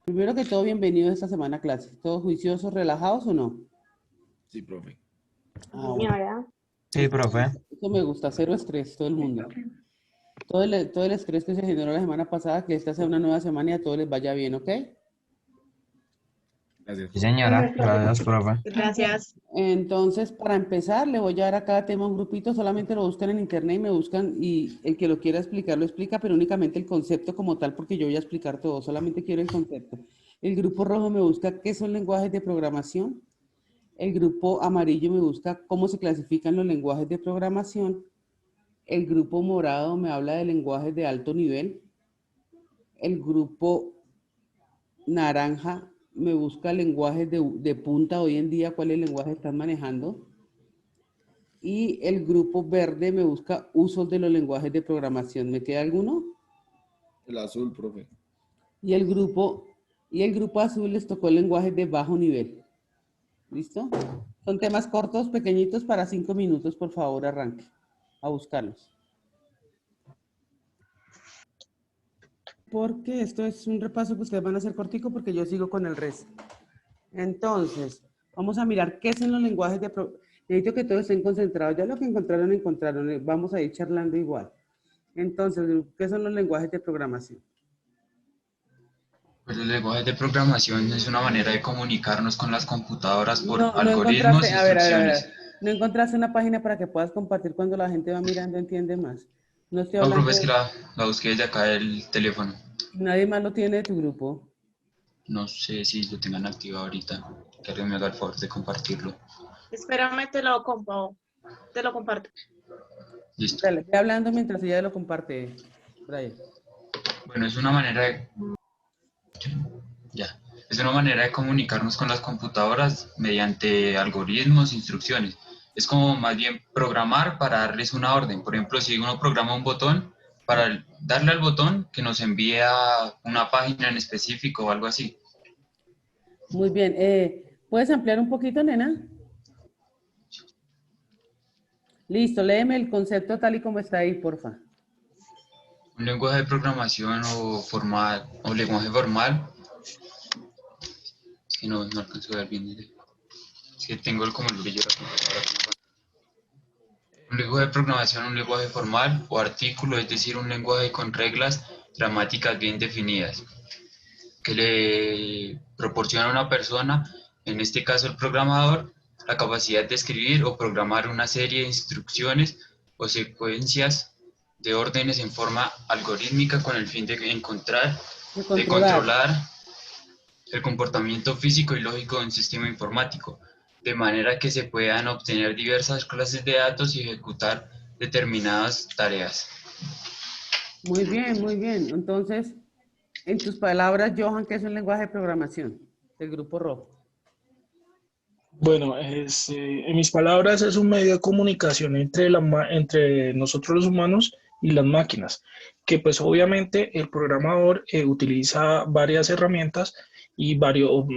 Primero que todo, bienvenidos esta semana a clase. ¿Todos juiciosos, relajados o no? Sí, profe. Ah, bueno. Señora, Sí, profe. Eso me gusta, cero estrés, todo el mundo. Todo el estrés que se generó la semana pasada, que esta sea una nueva semana y a todos les vaya bien, ¿ok? Gracias, Sí, profe. señora. Gracias, profe. gracias. Entonces, para empezar, le voy a dar a cada tema un grupito, solamente lo buscan en internet y me buscan, y el que lo quiera explicar, lo explica, pero únicamente el concepto como tal, porque yo voy a explicar todo, solamente quiero el concepto. El grupo rojo me busca qué son lenguajes de programación. El grupo amarillo me busca cómo se clasifican los lenguajes de programación. El grupo morado me habla de lenguajes de alto nivel. El grupo naranja me busca lenguajes de punta hoy en día, cuáles lenguajes están manejando. Y el grupo verde me busca usos de los lenguajes de programación. ¿Me queda alguno? El azul, profe. Y el grupo, y el grupo azul les tocó lenguajes de bajo nivel. ¿Listo? Son temas cortos, pequeñitos, para 5 minutos, por favor, arranque a buscarlos. Porque esto es un repaso que ustedes van a hacer cortico porque yo sigo con el resto. Entonces, vamos a mirar qué son los lenguajes de programación. Necesito que todos estén concentrados. Ya lo que encontraron, encontraron. Vamos a ir charlando igual. Entonces, ¿qué son los lenguajes de programación? Pues el lenguaje de programación es una manera de comunicarnos con las computadoras por No encontraste, algoritmos e a ver, a ver, a instrucciones. ver. No encontraste una página para que puedas compartir cuando la gente va mirando, entiende más. No estoy No, profe, hablando es que de, la busqué desde acá del teléfono. nadie más lo tiene de tu grupo. No sé si lo tengan activado ahorita. Que alguien me haga el favor de compartirlo. Espérame, te lo comparto. Listo. Dale, ve hablando mientras ella lo comparte, Brian. Bueno, es una manera de... Ya. Es una manera de comunicarnos con las computadoras mediante algoritmos e instrucciones. Es como más bien programar para darles una orden. Por ejemplo, si uno programa un botón, para darle al botón que nos envíe a una página en específico o algo así. Muy bien. ¿Puedes ampliar un poquito, nena? Listo, léeme el concepto tal y como está ahí, porfa. Un lenguaje de programación o formal o lenguaje formal, es que no alcanzo a ver bien. Es que tengo como el brillo de la computadora. Un lenguaje de programación, un lenguaje formal o artículo, es decir, un lenguaje con reglas gramáticas bien definidas, que le proporciona a una persona, en este caso el programador, la capacidad de escribir o programar una serie de instrucciones o secuencias de órdenes en forma algorítmica con el fin de encontrar, De de controlar. controlar el comportamiento físico y lógico de un sistema informático, de manera que se puedan obtener diversas clases de datos y ejecutar determinadas tareas. Muy bien, muy bien. Entonces, en tus palabras, Johan, ¿qué es un lenguaje de programación del grupo rojo? Bueno, en mis palabras es un medio de comunicación entre nosotros los humanos y las máquinas, que pues obviamente el programador utiliza varias herramientas y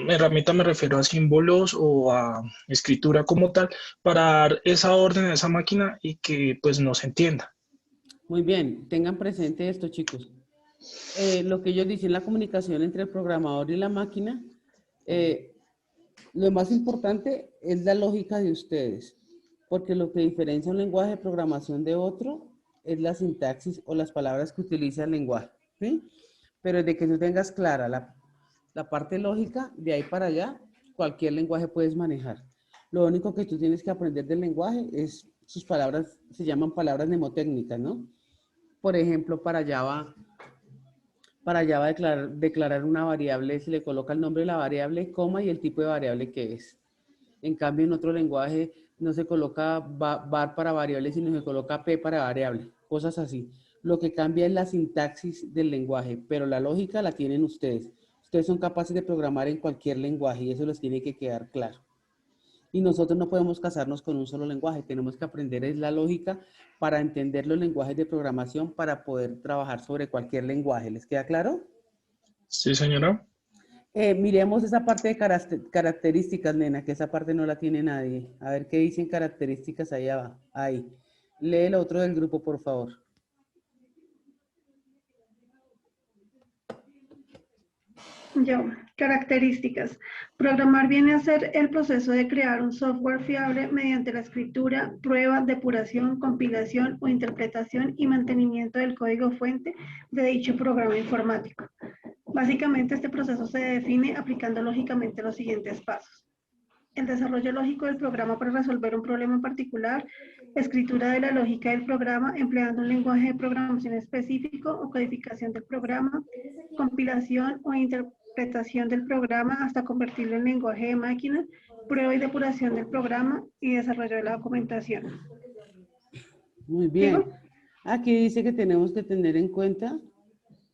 herramientas me refiero a símbolos o a escritura como tal para dar esa orden a esa máquina y que pues nos entienda. Muy bien, tengan presente esto, chicos. Lo que ellos dicen, la comunicación entre el programador y la máquina, eh, lo más importante es la lógica de ustedes, porque lo que diferencia un lenguaje de programación de otro es la sintaxis o las palabras que utiliza el lenguaje, ¿sí? Pero de que tú tengas clara la parte lógica, de ahí para allá, cualquier lenguaje puedes manejar. Lo único que tú tienes que aprender del lenguaje es sus palabras, se llaman palabras mnemotécnicas, ¿no? Por ejemplo, para Java declarar una variable, se le coloca el nombre de la variable, coma y el tipo de variable que es. En cambio, en otro lenguaje no se coloca var para variable, sino se coloca p para variable, cosas así. Lo que cambia es la sintaxis del lenguaje, pero la lógica la tienen ustedes. Ustedes son capaces de programar en cualquier lenguaje y eso les tiene que quedar claro. Y nosotros no podemos casarnos con un solo lenguaje, tenemos que aprender es la lógica para entender los lenguajes de programación para poder trabajar sobre cualquier lenguaje. ¿Les queda claro? Sí, señora. Miremos esa parte de características, nena, que esa parte no la tiene nadie. A ver qué dicen características allá va. Ahí. Lee el otro del grupo, por favor. Yo, características. Programar viene a ser el proceso de crear un software fiable mediante la escritura, prueba, depuración, compilación o interpretación y mantenimiento del código fuente de dicho programa informático. Básicamente, este proceso se define aplicando lógicamente los siguientes pasos. El desarrollo lógico del programa para resolver un problema en particular, escritura de la lógica del programa empleando un lenguaje de programación específico o codificación del programa, compilación o interpretación del programa hasta convertirlo en lenguaje de máquina, prueba y depuración del programa y desarrollo de la documentación. Muy bien. ¿Sigo? Aquí dice que tenemos que tener en cuenta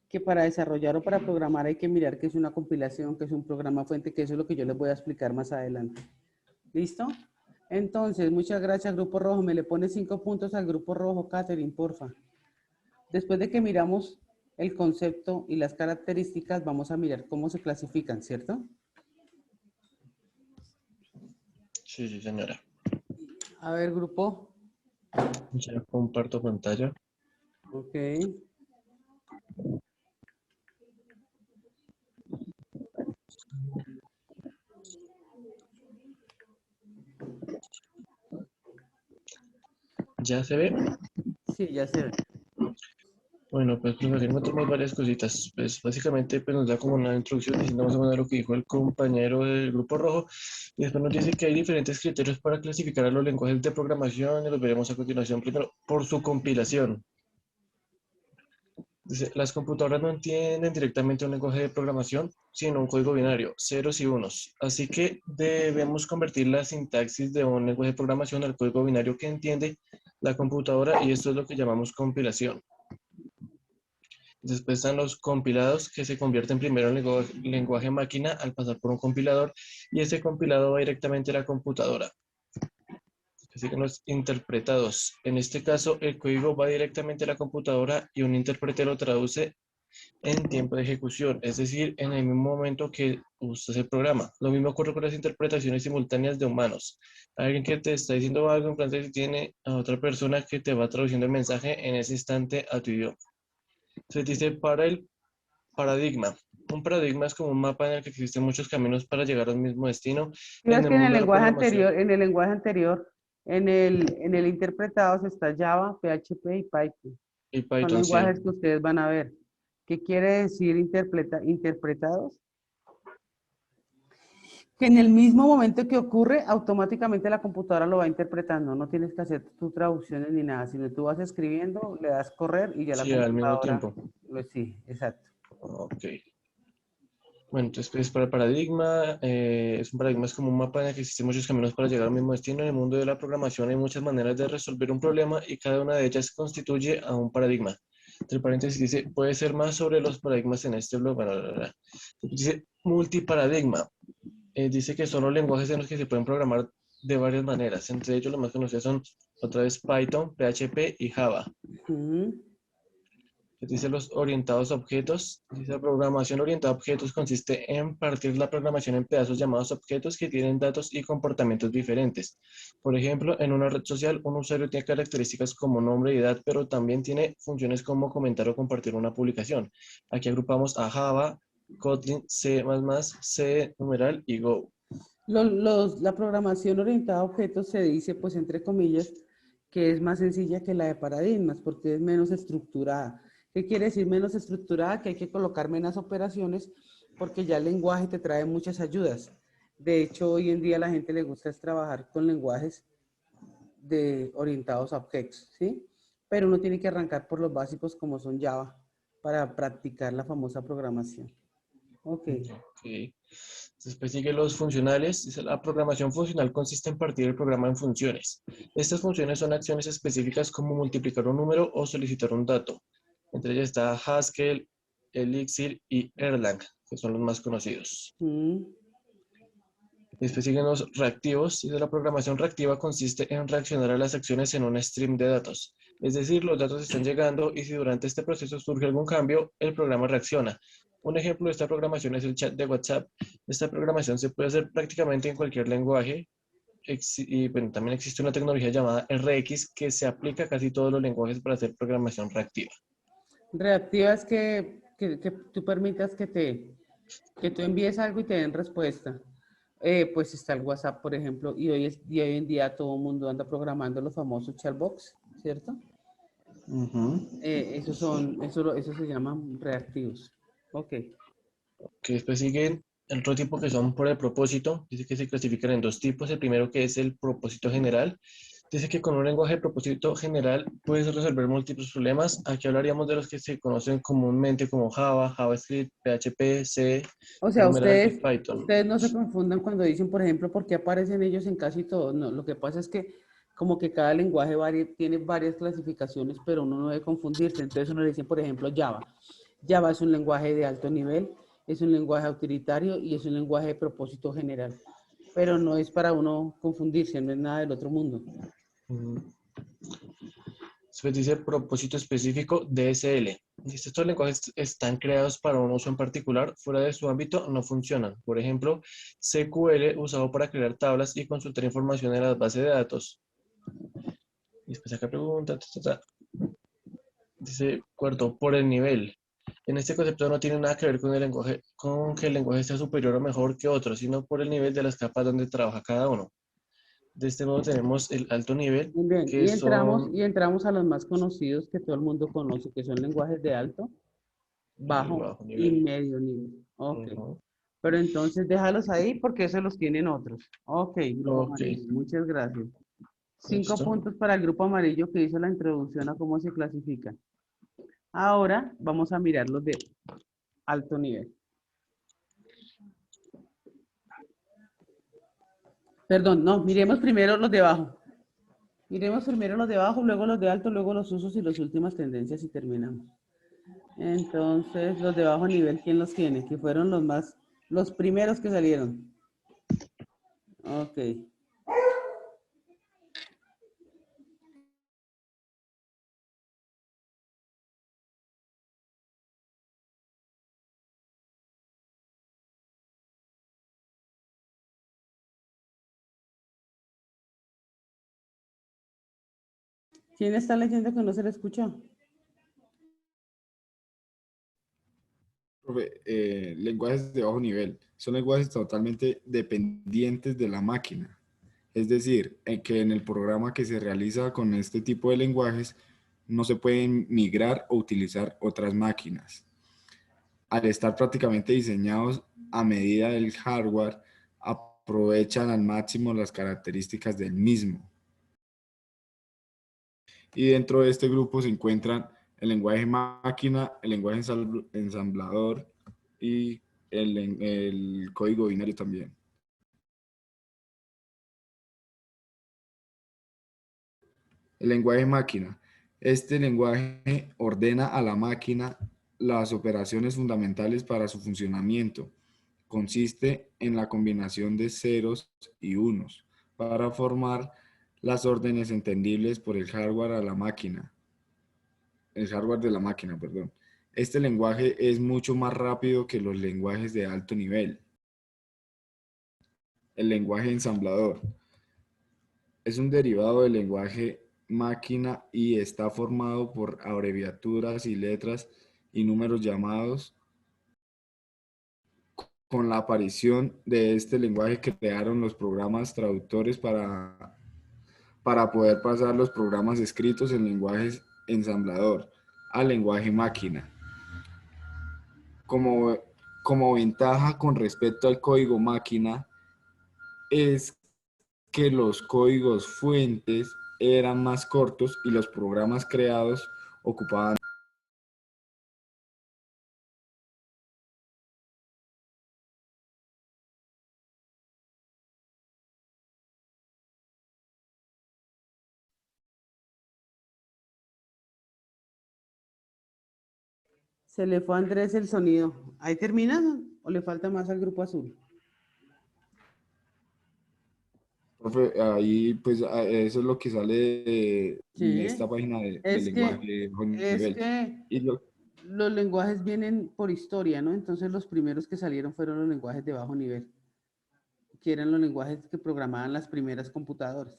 que para desarrollar o para programar hay que mirar qué es una compilación, qué es un programa fuente, que eso es lo que yo les voy a explicar más adelante. ¿Listo? Entonces, muchas gracias, Grupo Rojo. Me le pone 5 puntos al Grupo Rojo, Catherine, porfa. Después de que miramos el concepto y las características, vamos a mirar cómo se clasifican, ¿cierto? Sí, sí, señora. A ver, Grupo. Ya comparto pantalla. Ok. ¿Ya se ve? Sí, ya se ve. Bueno, pues profesor, notamos varias cositas. Pues básicamente pues, nos da como una introducción diciendo más o menos lo que dijo el compañero del Grupo Rojo. Y después nos dice que hay diferentes criterios para clasificar a los lenguajes de programación y los veremos a continuación. Primero, por su compilación. Dice, las computadoras no entienden directamente un lenguaje de programación, sino un código binario, ceros y unos. Así que debemos convertir la sintaxis de un lenguaje de programación al código binario que entiende la computadora y esto es lo que llamamos compilación. Después están los compilados que se convierten primero en lenguaje máquina al pasar por un compilador y ese compilado va directamente a la computadora. Así que los interpretados. En este caso el código va directamente a la computadora y un intérprete lo traduce en tiempo de ejecución, es decir, en el mismo momento que usas el programa. Lo mismo ocurre con las interpretaciones simultáneas de humanos. Alguien que te está diciendo algo en francés y tiene a otra persona que te va traduciendo el mensaje en ese instante a tu idioma. Se dice para el paradigma. Un paradigma es como un mapa en el que existen muchos caminos para llegar al mismo destino. Es que en el mundo de la lenguaje programación. anterior, en el interpretado está Java, PHP y Python. Y Son Python, sí. lenguajes que ustedes van a ver. ¿Qué quiere decir interpretados? Que en el mismo momento que ocurre, automáticamente la computadora lo va interpretando. No tienes que hacer tus traducciones ni nada, sino tú vas escribiendo, le das correr y ya la Sí, al mismo computadora... tiempo. Sí, exacto. Ok. Bueno, entonces pues, para el paradigma, es un paradigma es como un mapa en el que existen muchos caminos para llegar al mismo destino. En el mundo de la programación hay muchas maneras de resolver un problema y cada una de ellas constituye a un paradigma. Entre paréntesis dice, puede ser más sobre los paradigmas en este blog. Bueno, dice multiparadigma. Dice que son los lenguajes en los que se pueden programar de varias maneras. Entre ellos los más conocidos son otra vez Python, PHP y Java. Dice los orientados a objetos. Dice la programación orientada a objetos consiste en partir la programación en pedazos llamados objetos que tienen datos y comportamientos diferentes. Por ejemplo, en una red social, un usuario tiene características como nombre y edad, pero también tiene funciones como comentar o compartir una publicación. Aquí agrupamos a Java, Kotlin, C++, C, numeral y Go. La programación orientada a objetos se dice, pues entre comillas, que es más sencilla que la de paradigmas porque es menos estructurada. ¿Qué quiere decir menos estructurada? Que hay que colocar menos operaciones porque ya el lenguaje te trae muchas ayudas. De hecho, hoy en día a la gente le gusta es trabajar con lenguajes orientados a objetos, ¿sí? Pero uno tiene que arrancar por los básicos como son Java para practicar la famosa programación. Ok. Después sigue los funcionales. Dice, la programación funcional consiste en partir el programa en funciones. Estas funciones son acciones específicas como multiplicar un número o solicitar un dato. Entre ellas está Haskell, Elixir y Erlang, que son los más conocidos. Después siguen los reactivos. Dice, la programación reactiva consiste en reaccionar a las acciones en un stream de datos. Es decir, los datos están llegando y si durante este proceso surge algún cambio, el programa reacciona. Un ejemplo de esta programación es el chat de WhatsApp. Esta programación se puede hacer prácticamente en cualquier lenguaje. Y bueno, también existe una tecnología llamada RX que se aplica a casi todos los lenguajes para hacer programación reactiva. Reactiva es que tú permitas que Que tú envíes algo y te den respuesta. Pues está el WhatsApp, por ejemplo, y hoy en día todo el mundo anda programando los famosos chatbox, ¿cierto? Eso se llaman reactivos. Ok. Que después siguen el otro tipo que son por el propósito. Dice que se clasifican en dos tipos. El primero que es el propósito general. Dice que con un lenguaje de propósito general puedes resolver múltiples problemas. Aquí hablaríamos de los que se conocen comúnmente como Java, JavaScript, PHP, C, O sea, Emerald y Python. ustedes no se confundan cuando dicen, por ejemplo, por qué aparecen ellos en casi todo. No, lo que pasa es que como que cada lenguaje tiene varias clasificaciones, pero uno no debe confundirse. Entonces uno le dice, por ejemplo, Java. Java es un lenguaje de alto nivel, es un lenguaje utilitario y es un lenguaje de propósito general. Pero no es para uno confundirse, no es nada del otro mundo. Después dice propósito específico DSL. Dice, estos lenguajes están creados para un uso en particular, fuera de su ámbito no funcionan. Por ejemplo, SQL usado para crear tablas y consultar información en las bases de datos. Y después acá pregunta, dice, cuarto, por el nivel. En este concepto no tiene nada que ver con el lenguaje, con que el lenguaje sea superior o mejor que otro, sino por el nivel de las capas donde trabaja cada uno. De este modo tenemos el alto nivel, Muy bien, que son... y entramos a los más conocidos que todo el mundo conoce, que son lenguajes de alto, y bajo bajo y nivel. medio nivel. Ok. Ujú. Pero entonces déjalos ahí porque eso los tienen otros. Ok, grupo Ok, amarillo, muchas gracias. 5 listo. puntos para el grupo amarillo que hizo la introducción a cómo se clasifican. Ahora vamos a mirar los de alto nivel. Perdón, no, miremos primero los de bajo. Miremos primero los de bajo, luego los de alto, luego los usos y las últimas tendencias y terminamos. Entonces, los de bajo nivel, ¿quién los tiene? Que fueron los primeros que salieron. Ok. ¿Quién está leyendo que no se le escuchó? Profe, lenguajes de bajo nivel son lenguajes totalmente dependientes de la máquina. Es decir, que en el programa que se realiza con este tipo de lenguajes no se pueden migrar o utilizar otras máquinas. Al estar prácticamente diseñados a medida del hardware, aprovechan al máximo las características del mismo. Y dentro de este grupo se encuentran el lenguaje máquina, el lenguaje ensamblador y el código binario también. El lenguaje máquina. Este lenguaje ordena a la máquina las operaciones fundamentales para su funcionamiento. Consiste en la combinación de ceros y unos para formar las órdenes entendibles por el hardware a la máquina. El hardware de la máquina, perdón. Este lenguaje es mucho más rápido que los lenguajes de alto nivel. El lenguaje ensamblador es un derivado del lenguaje máquina y está formado por abreviaturas y letras y números llamados. Con la aparición de este lenguaje crearon los programas traductores para poder pasar los programas escritos en lenguajes ensamblador al lenguaje máquina. Como ventaja con respecto al código máquina es que los códigos fuentes eran más cortos y los programas creados ocupaban. Se le fue a Andrés el sonido. ¿Ahí termina o le falta más al grupo azul? Profe, ahí pues eso es lo que sale de esta Sí, página del es lenguaje que, de bajo es nivel. que Y los lenguajes vienen por historia, ¿no? Entonces los primeros que salieron fueron los lenguajes de bajo nivel, que eran los lenguajes que programaban las primeras computadoras.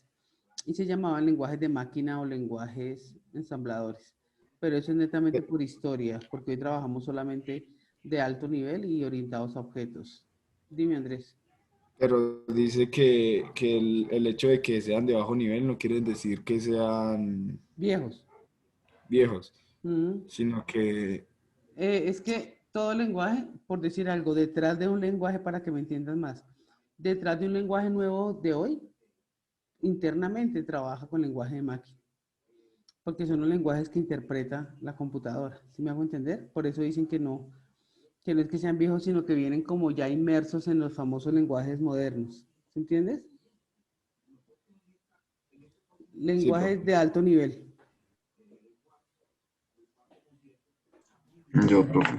Y se llamaban lenguajes de máquina o lenguajes ensambladores. Pero eso es netamente por historia, porque hoy trabajamos solamente de alto nivel y orientados a objetos. Dime, Andrés. Pero dice que el hecho de que sean de bajo nivel no quiere decir que sean Viejos. viejos, Mm. sino que Es que todo lenguaje, por decir algo, detrás de un lenguaje, para que me entiendas más, detrás de un lenguaje nuevo de hoy, internamente trabaja con lenguaje de máquina, porque son los lenguajes que interpreta la computadora. ¿Sí me hago entender? Por eso dicen que no es que sean viejos, sino que vienen como ya inmersos en los famosos lenguajes modernos. ¿Sí entiendes? sí, Lenguajes profe. de alto nivel. Yo, profe.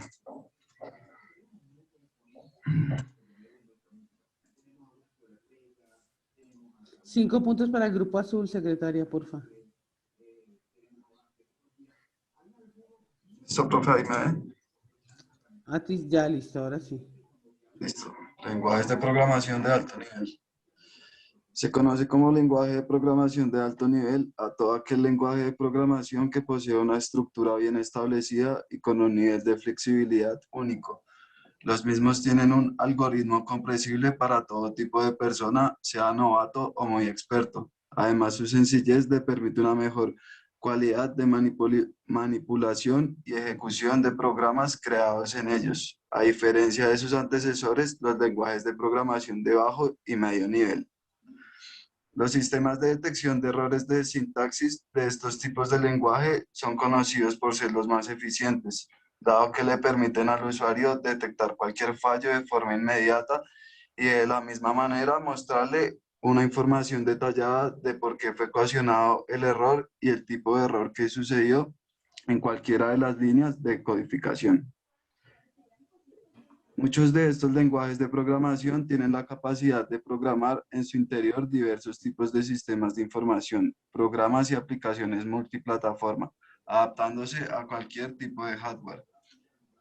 Cinco puntos para el grupo azul, secretaria, porfa. ¿Listo, profe? Ahí me ven. A ti ya, listo, ahora sí. Listo. Lenguajes de programación de alto nivel. Se conoce como lenguaje de programación de alto nivel a todo aquel lenguaje de programación que posee una estructura bien establecida y con un nivel de flexibilidad único. Los mismos tienen un algoritmo comprensible para todo tipo de persona, sea novato o muy experto. Además, su sencillez le permite una mejor cualidad de manipulación y ejecución de programas creados en ellos, a diferencia de sus antecesores, los lenguajes de programación de bajo y medio nivel. Los sistemas de detección de errores de sintaxis de estos tipos de lenguaje son conocidos por ser los más eficientes, dado que le permiten al usuario detectar cualquier fallo de forma inmediata y de la misma manera mostrarle una información detallada de por qué fue ocasionado el error y el tipo de error que sucedió en cualquiera de las líneas de codificación. Muchos de estos lenguajes de programación tienen la capacidad de programar en su interior diversos tipos de sistemas de información, programas y aplicaciones multiplataforma, adaptándose a cualquier tipo de hardware.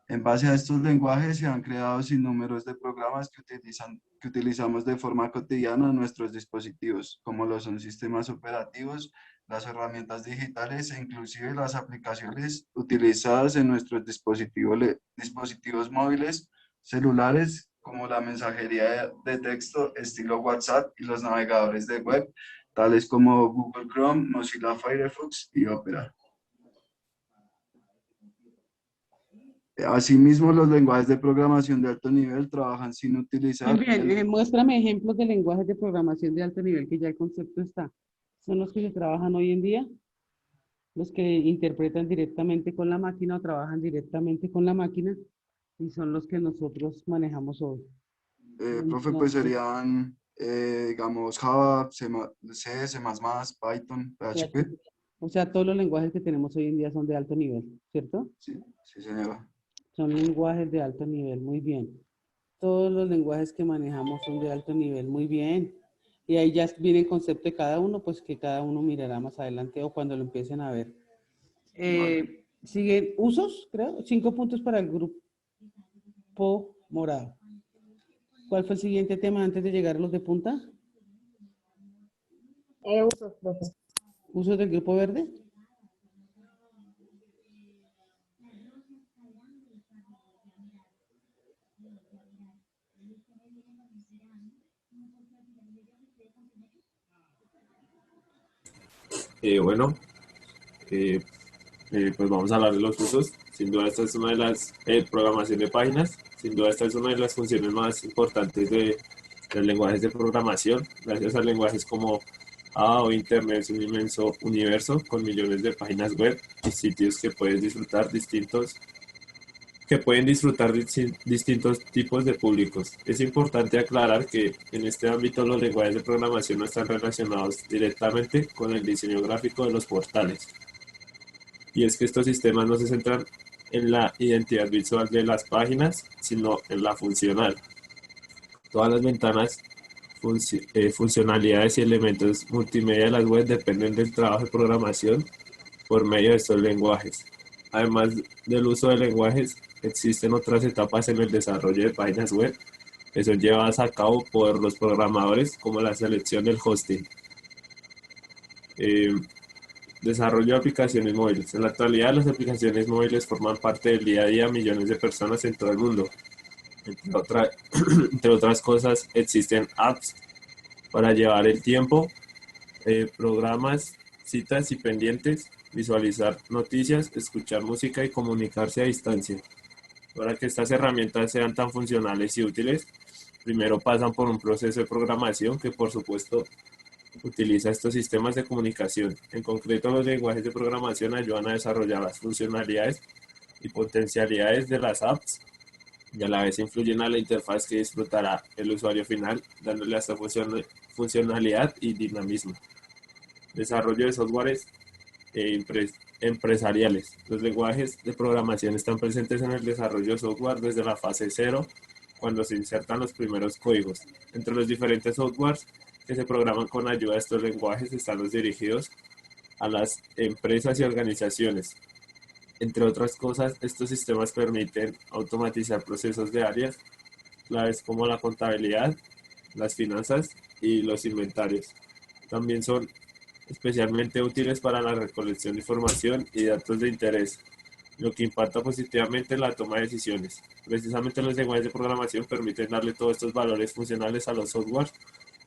En base a estos lenguajes se han creado sinnúmeros de programas que utilizamos de forma cotidiana en nuestros dispositivos, como lo son sistemas operativos, las herramientas digitales e inclusive las aplicaciones utilizadas en nuestros dispositivos móviles, celulares, como la mensajería de texto estilo WhatsApp y los navegadores de web, tales como Google Chrome, Mozilla Firefox y Opera. Asimismo, los lenguajes de programación de alto nivel trabajan sin utilizar Bien, muéstrame ejemplos de lenguajes de programación de alto nivel que ya el concepto está. ¿Son los que se trabajan hoy en día? Los que interpretan directamente con la máquina o trabajan directamente con la máquina y son los que nosotros manejamos hoy. Profe, pues serían, digamos, Java, C, C++, Python, PHP. O sea, todos los lenguajes que tenemos hoy en día son de alto nivel, ¿cierto? Sí, sí, señora. Son lenguajes de alto nivel, muy bien. Todos los lenguajes que manejamos son de alto nivel, muy bien. Y ahí ya viene el concepto de cada uno, pues que cada uno mirará más adelante o cuando lo empiecen a ver. Vale. Siguen usos, creo. 5 puntos para el grupo morado. ¿Cuál fue el siguiente tema antes de llegar a los de punta? Usos, profe. ¿Usos del grupo verde? Bueno, pues vamos a hablar de los usos. Sin duda esta es una de las programación de páginas. Sin duda esta es una de las funciones más importantes de los lenguajes de programación. Gracias a lenguajes como Java o Internet es un inmenso universo con millones de páginas web y sitios que pueden disfrutar distintos tipos de públicos. Es importante aclarar que en este ámbito los lenguajes de programación no están relacionados directamente con el diseño gráfico de los portales. Y es que estos sistemas no se centran en la identidad visual de las páginas, sino en la funcional. Todas las ventanas, funcionalidades y elementos multimedia de las web dependen del trabajo de programación por medio de estos lenguajes. Además del uso de lenguajes, existen otras etapas en el desarrollo de páginas web que son llevadas a cabo por los programadores, como la selección del hosting. Desarrollo de aplicaciones móviles. En la actualidad, las aplicaciones móviles forman parte del día a día de millones de personas en todo el mundo. Entre otras cosas, existen apps para llevar el tiempo, programas, citas y pendientes, visualizar noticias, escuchar música y comunicarse a distancia. Para que estas herramientas sean tan funcionales y útiles, primero pasan por un proceso de programación que, por supuesto, utiliza estos sistemas de comunicación. En concreto, los lenguajes de programación ayudan a desarrollar las funcionalidades y potencialidades de las apps y a la vez influyen a la interfaz que disfrutará el usuario final, dándole hasta funcionalidad y dinamismo. Desarrollo de softwares empresariales. Los lenguajes de programación están presentes en el desarrollo de software desde la fase 0, cuando se insertan los primeros códigos. Entre los diferentes softwares que se programan con ayuda de estos lenguajes están los dirigidos a las empresas y organizaciones. Entre otras cosas, estos sistemas permiten automatizar procesos de áreas claves como la contabilidad, las finanzas y los inventarios. También son especialmente útiles para la recolección de información y datos de interés, lo que impacta positivamente en la toma de decisiones. Precisamente los lenguajes de programación permiten darle todos estos valores funcionales a los softwares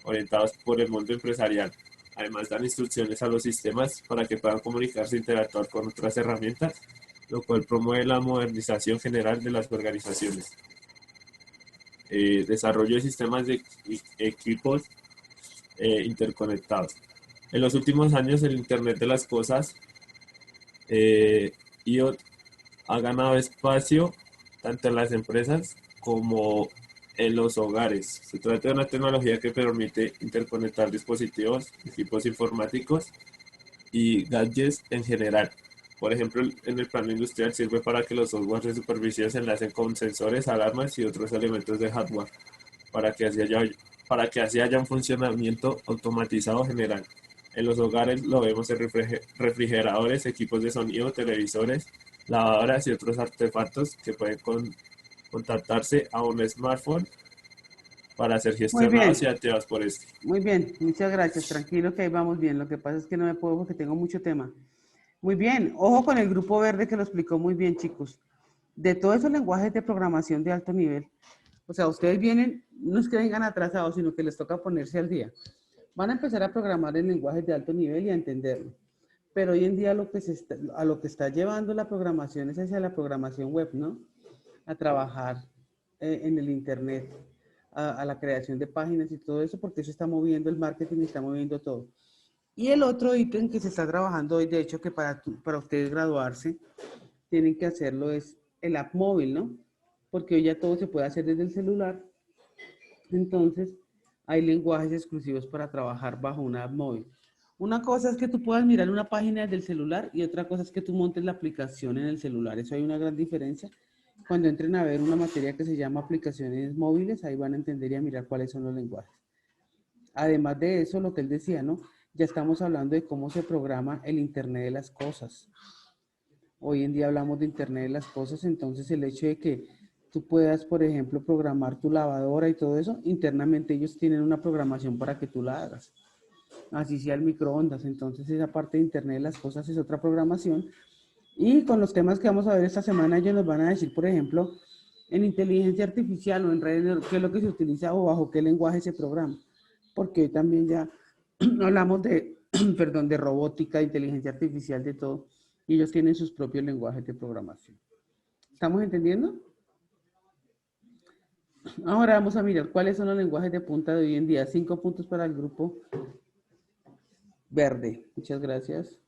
orientados por el mundo empresarial. Además, dan instrucciones a los sistemas para que puedan comunicarse e interactuar con otras herramientas, lo cual promueve la modernización general de las organizaciones. Desarrollo de sistemas de equipos interconectados. En los últimos años, el Internet de las Cosas, IoT, ha ganado espacio tanto en las empresas como en los hogares. Se trata de una tecnología que permite interconectar dispositivos, equipos informáticos y gadgets en general. Por ejemplo, en el plano industrial sirve para que los softwares de supervisión se enlacen con sensores, alarmas y otros elementos de hardware, para que así haya un funcionamiento automatizado general. En los hogares lo vemos en refrigeradores, equipos de sonido, televisores, lavadoras y otros artefactos que pueden contactarse a un smartphone para ser gestionados y activados por este. Muy bien, muchas gracias. Tranquilo que ahí vamos bien. Lo que pasa es que no me puedo porque tengo mucho tema. Muy bien, ojo con el grupo verde que lo explicó muy bien, chicos. De todos esos lenguajes de programación de alto nivel, o sea, ustedes vienen, no es que vengan atrasados, sino que les toca ponerse al día. Van a empezar a programar en lenguajes de alto nivel y a entenderlo. Pero hoy en día a lo que está llevando la programación es hacia la programación web, ¿no? A trabajar en el Internet, a la creación de páginas y todo eso, porque eso está moviendo el marketing y está moviendo todo. Y el otro ítem que se está trabajando hoy, de hecho, que para ustedes graduarse, tienen que hacerlo es el app móvil, ¿no? Porque hoy ya todo se puede hacer desde el celular. Entonces, hay lenguajes exclusivos para trabajar bajo una app móvil. Una cosa es que tú puedas mirar una página desde el celular y otra cosa es que tú montes la aplicación en el celular. Eso hay una gran diferencia. Cuando entren a ver una materia que se llama aplicaciones móviles, ahí van a entender y a mirar cuáles son los lenguajes. Además de eso, lo que él decía, ¿no? Ya estamos hablando de cómo se programa el Internet de las cosas. Hoy en día hablamos de Internet de las cosas, entonces el hecho de que tú puedas, por ejemplo, programar tu lavadora y todo eso, internamente ellos tienen una programación para que tú la hagas. Así sea el microondas, entonces esa parte de Internet de las cosas es otra programación. Y con los temas que vamos a ver esta semana, ellos nos van a decir, por ejemplo, en inteligencia artificial o en redes, qué es lo que se utiliza o bajo qué lenguaje se programa. Porque hoy también ya hablamos de, perdón, de robótica, de inteligencia artificial, de todo. Y ellos tienen sus propios lenguajes de programación. ¿Estamos entendiendo? Ahora vamos a mirar cuáles son los lenguajes de punta de hoy en día. 5 puntos para el grupo verde. Muchas gracias.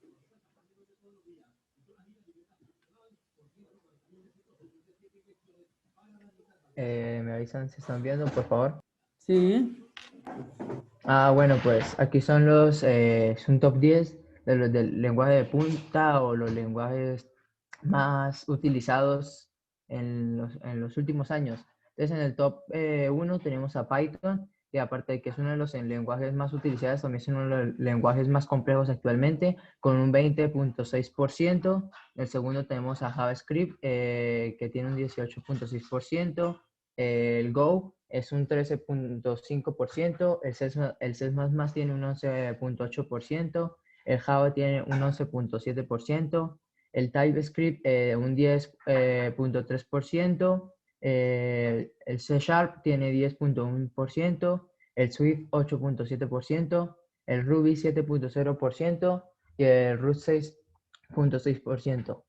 ¿Me avisan si están viendo, por favor? Sí. Bueno, pues aquí son es un top 10 de los del lenguaje de punta o los lenguajes más utilizados en los últimos años. Entonces, en el top 1 tenemos a Python, que aparte de que es uno de los lenguajes más utilizados, también es uno de los lenguajes más complejos actualmente, con un 20.6%. En el segundo tenemos a JavaScript, que tiene un 18.6%. El Go es un 13.5%. El C++ tiene un 11.8%. el Java tiene un 11.7%, el TypeScript un 10.3%, el C Sharp tiene 10.1%, el Swift 8.7%, el Ruby 7.0% y el Rust 6.6%.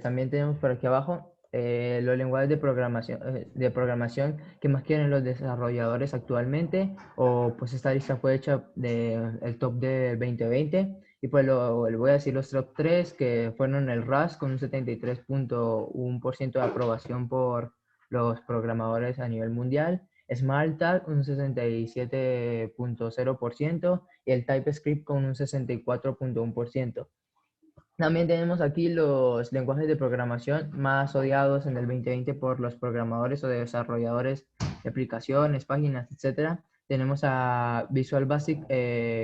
También tenemos por aquí abajo los lenguajes de programación que más quieren los desarrolladores actualmente, o pues esta lista fue hecha del top de 2020 y pues les voy a decir los top 3 que fueron el Rust con un 73.1% de aprobación por los programadores a nivel mundial, Smalltalk un 67.0% y el TypeScript con un 64.1%. También tenemos aquí los lenguajes de programación más odiados en el 2020 por los programadores o desarrolladores de aplicaciones, páginas, etc. Tenemos a Visual Basic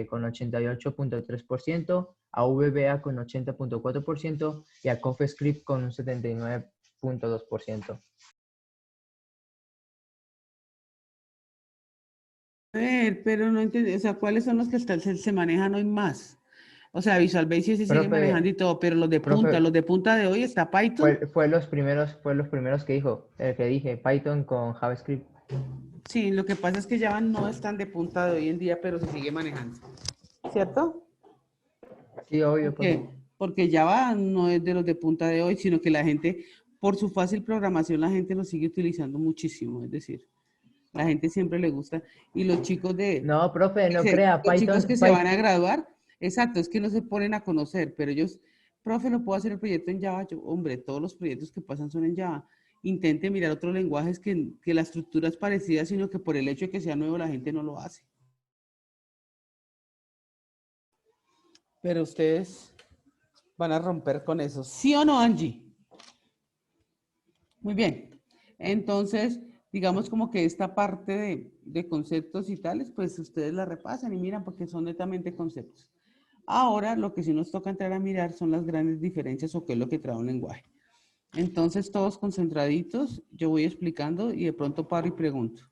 con 88.3%, a VBA con 80.4% y a CoffeeScript con un 79.2%. A ver, pero no entiendo, o sea, ¿cuáles son los que se manejan hoy más? O sea, Visual Basic sí se sigue manejando y todo, pero los de punta de hoy está Python. Fue los primeros que dije, Python con JavaScript. Sí, lo que pasa es que Java no es tan de punta de hoy en día, pero se sigue manejando, ¿cierto? Sí, obvio. Porque Java no es de los de punta de hoy, sino que la gente, por su fácil programación, la gente lo sigue utilizando muchísimo, es decir, la gente siempre le gusta. Y los chicos No, profe, no crea, los chicos que se van a graduar, exacto, es que no se ponen a conocer, pero ellos, profe, ¿no puedo hacer el proyecto en Java? Yo, hombre, todos los proyectos que pasan son en Java. Intente mirar otros lenguajes que la estructura es parecida, sino que por el hecho de que sea nuevo la gente no lo hace. Pero ustedes van a romper con eso. ¿Sí o no, Angie? Muy bien. Entonces, digamos como que esta parte de conceptos y tales, pues ustedes la repasan y miran porque son netamente conceptos. Ahora, lo que sí nos toca entrar a mirar son las grandes diferencias o qué es lo que trae un lenguaje. Entonces, todos concentraditos, yo voy explicando y de pronto paro y pregunto.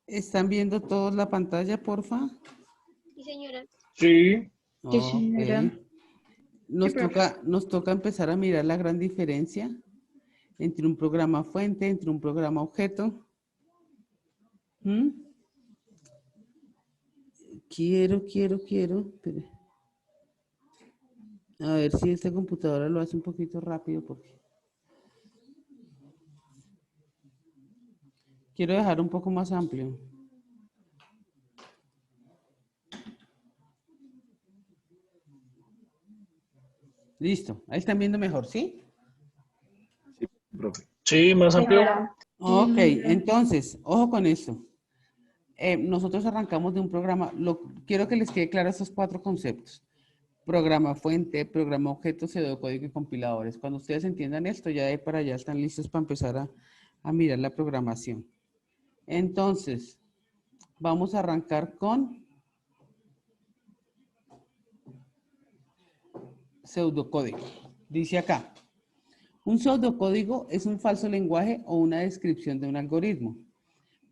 ¿Están viendo todos la pantalla, porfa? Sí, señora. Sí. Sí, señora. Nos toca empezar a mirar la gran diferencia entre un programa fuente, entre un programa objeto. Quiero. Espere. A ver si esta computadora lo hace un poquito rápido porque quiero dejar un poco más amplio. Listo, ahí están viendo mejor, ¿sí? Sí, profe. Sí, más amplio. Ok, entonces, ojo con esto. Nosotros arrancamos de un programa, quiero que les quede claro estos 4 conceptos. Programa fuente, programa objeto, pseudocódigo y compiladores. Cuando ustedes entiendan esto, ya de ahí para allá están listos para empezar a mirar la programación. Entonces, vamos a arrancar con pseudocódigo. Dice acá, un pseudocódigo es un falso lenguaje o una descripción de un algoritmo.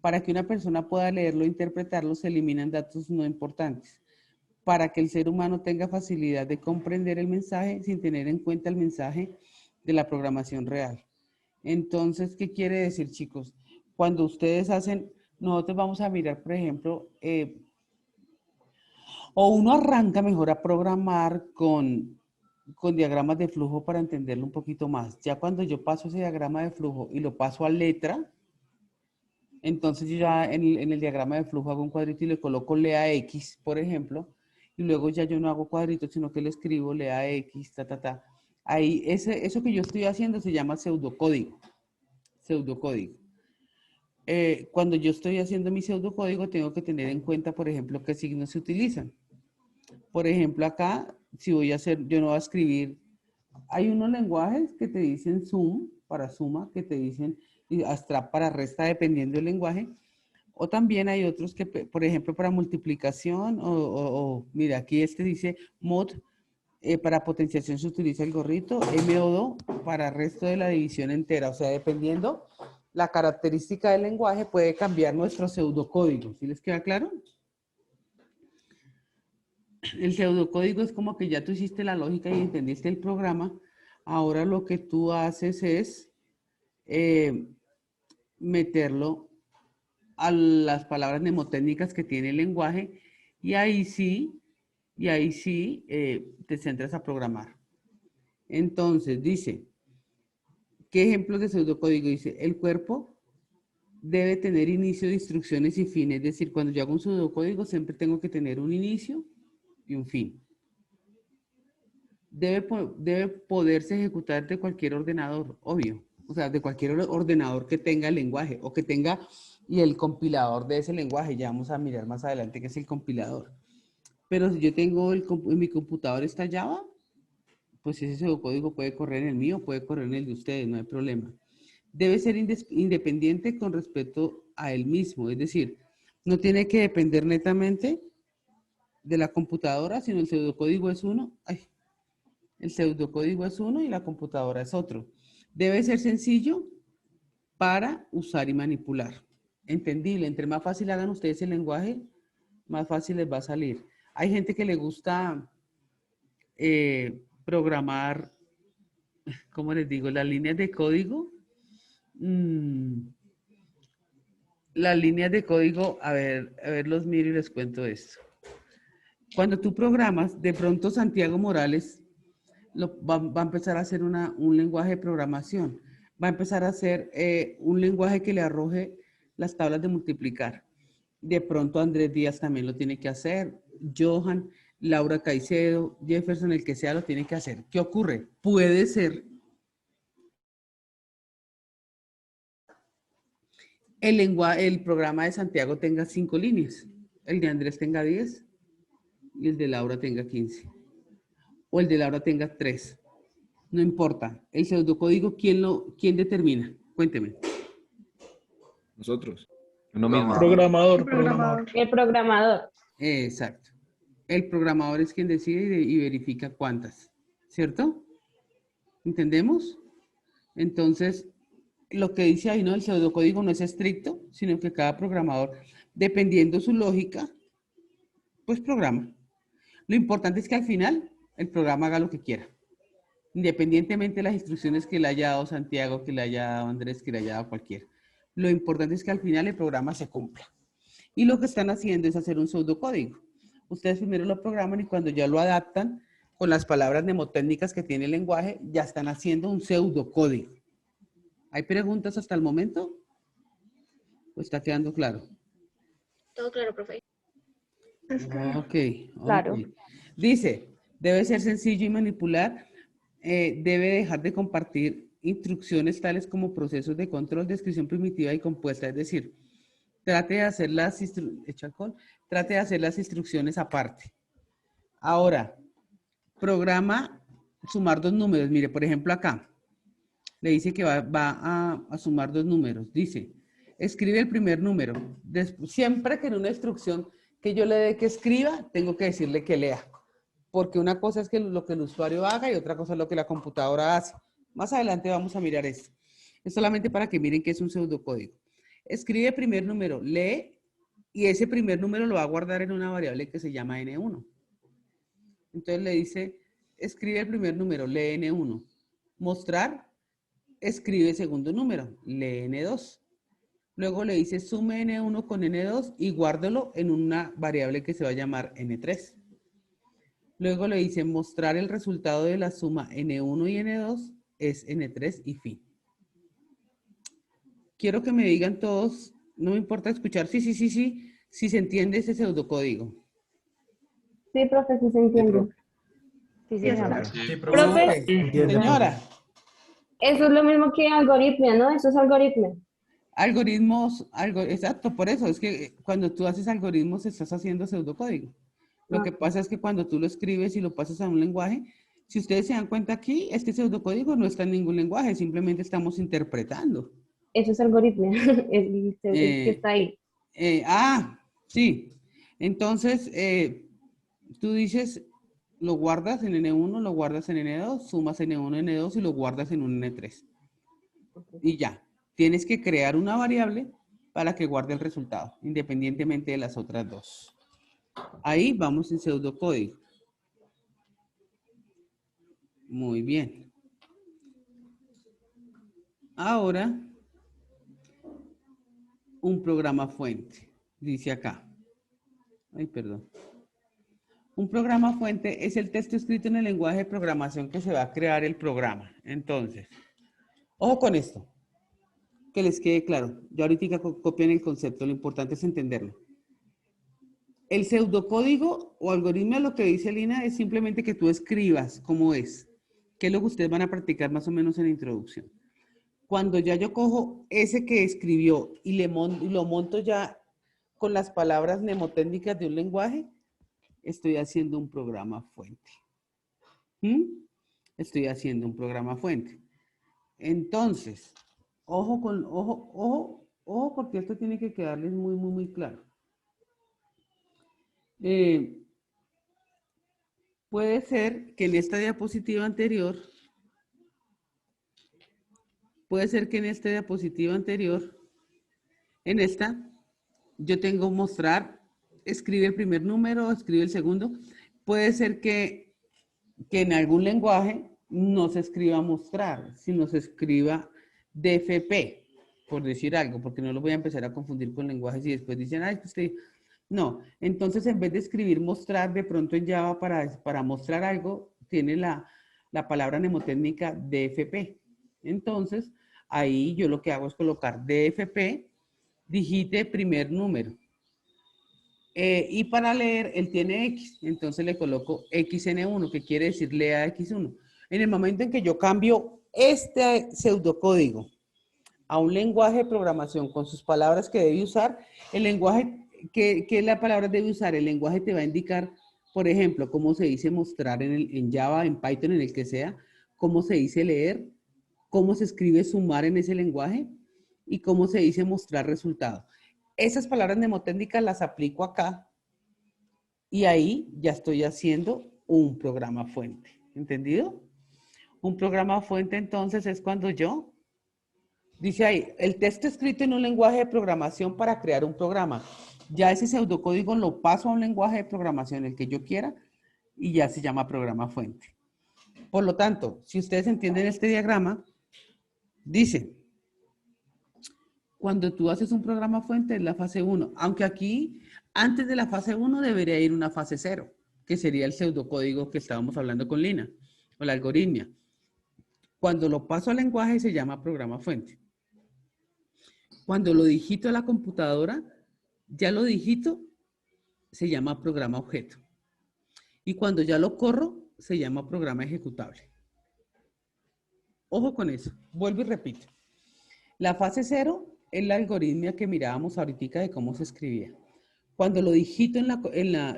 Para que una persona pueda leerlo e interpretarlo, se eliminan datos no importantes. Para que el ser humano tenga facilidad de comprender el mensaje sin tener en cuenta el mensaje de la programación real. Entonces, ¿qué quiere decir, chicos? Cuando ustedes hacen, nosotros vamos a mirar, por ejemplo, o uno arranca mejor a programar con diagramas de flujo para entenderlo un poquito más. Ya cuando yo paso ese diagrama de flujo y lo paso a letra, entonces yo ya en el diagrama de flujo hago un cuadrito y le coloco lea X, por ejemplo, y luego ya yo no hago cuadritos, sino que le escribo lea X, Ahí, eso que yo estoy haciendo se llama pseudocódigo. Cuando yo estoy haciendo mi pseudocódigo, tengo que tener en cuenta, por ejemplo, qué signos se utilizan. Por ejemplo, acá, si voy a hacer, yo no voy a escribir, hay unos lenguajes que te dicen sum, para suma, que te dicen abstract para resta, dependiendo del lenguaje, o también hay otros que, por ejemplo, para multiplicación, mira, aquí este dice mod Para potenciación se utiliza el gorrito, MO2 para resto de la división entera. O sea, dependiendo la característica del lenguaje puede cambiar nuestro pseudocódigo. ¿Sí les queda claro? El pseudocódigo es como que ya tú hiciste la lógica y entendiste el programa. Ahora lo que tú haces es meterlo a las palabras mnemotécnicas que tiene el lenguaje y ahí sí te centras a programar. Entonces dice, ¿qué ejemplos de pseudocódigo? Dice, el cuerpo debe tener inicio de instrucciones y fin. Es decir, cuando yo hago un pseudocódigo siempre tengo que tener un inicio y un fin. Debe poderse ejecutar de cualquier ordenador, obvio. O sea, de cualquier ordenador que tenga el lenguaje o que tenga y el compilador de ese lenguaje. Ya vamos a mirar más adelante qué es el compilador. Pero si yo tengo en mi computador está Java, pues ese pseudocódigo puede correr en el mío, puede correr en el de ustedes, no hay problema. Debe ser independiente con respecto a él mismo. Es decir, no tiene que depender netamente de la computadora, sino el pseudocódigo es uno. El pseudocódigo es uno y la computadora es otro. Debe ser sencillo para usar y manipular. Entendible. Entre más fácil hagan ustedes el lenguaje, más fácil les va a salir. Hay gente que le gusta programar, ¿cómo les digo? Las líneas de código. Las líneas de código, a ver, los miro y les cuento esto. Cuando tú programas, de pronto Santiago Morales va a empezar a hacer un lenguaje de programación. Va a empezar a hacer un lenguaje que le arroje las tablas de multiplicar. De pronto Andrés Díaz también lo tiene que hacer. Johan, Laura Caicedo, Jefferson, el que sea, lo tiene que hacer. ¿Qué ocurre? Puede ser el programa de Santiago tenga 5 líneas, el de Andrés tenga 10 y el de Laura tenga 15. O el de Laura tenga 3. No importa. El pseudocódigo, ¿quién determina? Cuénteme. Nosotros. Uno mismo. Programador. El programador. Exacto. El programador es quien decide y verifica cuántas. ¿Cierto? ¿Entendemos? Entonces, lo que dice ahí, ¿no? El pseudocódigo no es estricto, sino que cada programador, dependiendo su lógica, pues programa. Lo importante es que al final el programa haga lo que quiera. Independientemente de las instrucciones que le haya dado Santiago, que le haya dado Andrés, que le haya dado cualquiera. Lo importante es que al final el programa se cumpla. Y lo que están haciendo es hacer un pseudocódigo. Ustedes primero lo programan y cuando ya lo adaptan con las palabras mnemotécnicas que tiene el lenguaje, ya están haciendo un pseudocódigo. ¿Hay preguntas hasta el momento? ¿O está quedando claro? Todo claro, profe. Ok. Claro. Dice, debe ser sencillo y manipular. Debe dejar de compartir instrucciones tales como procesos de control, descripción primitiva y compuesta. Es decir, trate de hacer las instrucciones aparte. Ahora, programa sumar 2 números. Mire, por ejemplo, acá. Le dice que va a sumar 2 números. Dice, escribe el primer número. Siempre que en una instrucción que yo le dé que escriba, tengo que decirle que lea. Porque una cosa es lo que el usuario haga y otra cosa es lo que la computadora hace. Más adelante vamos a mirar esto. Es solamente para que miren que es un pseudocódigo. Escribe el primer número, lee, y ese primer número lo va a guardar en una variable que se llama N1. Entonces le dice, escribe el primer número, lee N1. Mostrar, escribe segundo número, lee N2. Luego le dice, sume N1 con N2 y guárdalo en una variable que se va a llamar N3. Luego le dice, mostrar el resultado de la suma N1 y N2 es N3 y fin. Quiero que me digan todos, no me importa escuchar, sí, si se entiende ese pseudocódigo. Sí, profe, sí se entiende. Sí, señora. Profe, Señora. Eso es lo mismo que algoritmo, ¿no? Eso es algoritmo. Algoritmos, exacto, por eso es que cuando tú haces algoritmos estás haciendo pseudocódigo. Lo que pasa es que cuando tú lo escribes y lo pasas a un lenguaje, si ustedes se dan cuenta aquí, este pseudocódigo no está en ningún lenguaje, simplemente estamos interpretando. Eso es algoritmo, el que está ahí. Sí. Entonces, tú dices, lo guardas en N1, lo guardas en N2, sumas N1, N2 y lo guardas en un N3. Y ya. Tienes que crear una variable para que guarde el resultado, independientemente de las otras dos. Ahí vamos en pseudocódigo. Muy bien. Ahora, un programa fuente. Dice acá. Ay, perdón. Un programa fuente es el texto escrito en el lenguaje de programación que se va a crear el programa. Entonces, ojo con esto. Que les quede claro. Ya ahorita copian el concepto. Lo importante es entenderlo. El pseudocódigo o algoritmo, lo que dice Lina, es simplemente que tú escribas cómo es. Que es lo que ustedes van a practicar más o menos en la introducción. Cuando ya yo cojo ese que escribió y lo monto ya con las palabras mnemotécnicas de un lenguaje, estoy haciendo un programa fuente. Estoy haciendo un programa fuente. Entonces, ojo, porque esto tiene que quedarles muy claro. Puede ser que en esta diapositiva anterior, en esta, yo tengo mostrar, escribe el primer número, escribe el segundo. Puede ser que en algún lenguaje no se escriba mostrar, sino se escriba DFP, por decir algo, porque no lo voy a empezar a confundir con lenguajes y después dicen, ay, pues no. Entonces, en vez de escribir mostrar, de pronto en Java para mostrar algo, tiene la palabra mnemotécnica DFP. Entonces, ahí yo lo que hago es colocar DFP, digite primer número. Y para leer, él tiene X, entonces le coloco XN1, que quiere decir lea X1. En el momento en que yo cambio este pseudocódigo a un lenguaje de programación con sus palabras que debe usar, el lenguaje, ¿qué la palabra debe usar? El lenguaje te va a indicar, por ejemplo, cómo se dice mostrar en Java, en Python, en el que sea, cómo se dice leer, cómo se escribe sumar en ese lenguaje y cómo se dice mostrar resultado. Esas palabras mnemotécnicas las aplico acá y ahí ya estoy haciendo un programa fuente. ¿Entendido? Un programa fuente entonces es cuando yo, dice ahí, el texto escrito en un lenguaje de programación para crear un programa. Ya ese pseudocódigo lo paso a un lenguaje de programación, el que yo quiera, y ya se llama programa fuente. Por lo tanto, si ustedes entienden este diagrama, dice, cuando tú haces un programa fuente es la fase 1, aunque aquí, antes de la fase 1 debería ir una fase 0, que sería el pseudocódigo que estábamos hablando con Lina, o la algoritmia. Cuando lo paso al lenguaje se llama programa fuente. Cuando lo digito a la computadora, ya lo digito, se llama programa objeto. Y cuando ya lo corro, se llama programa ejecutable. Ojo con eso, vuelvo y repito. La fase 0 es la algoritmia que mirábamos ahorita de cómo se escribía. Cuando lo digito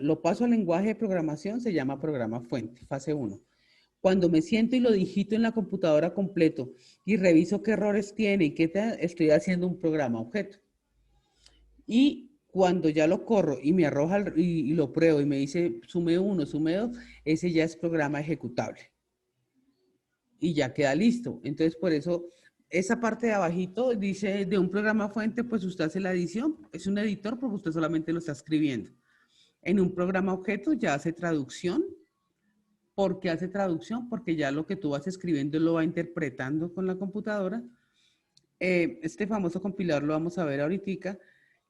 lo paso al lenguaje de programación, se llama programa fuente, fase 1. Cuando me siento y lo digito en la computadora completo y reviso qué errores tiene y qué estoy haciendo un programa objeto. Y cuando ya lo corro y me arroja y lo pruebo y me dice sume 1, sume 2, ese ya es programa ejecutable. Y ya queda listo. Entonces, por eso, esa parte de abajito dice de un programa fuente, pues usted hace la edición. Es un editor porque usted solamente lo está escribiendo. En un programa objeto ya hace traducción. ¿Por qué hace traducción? Porque ya lo que tú vas escribiendo lo va interpretando con la computadora. Este famoso compilador lo vamos a ver ahorita.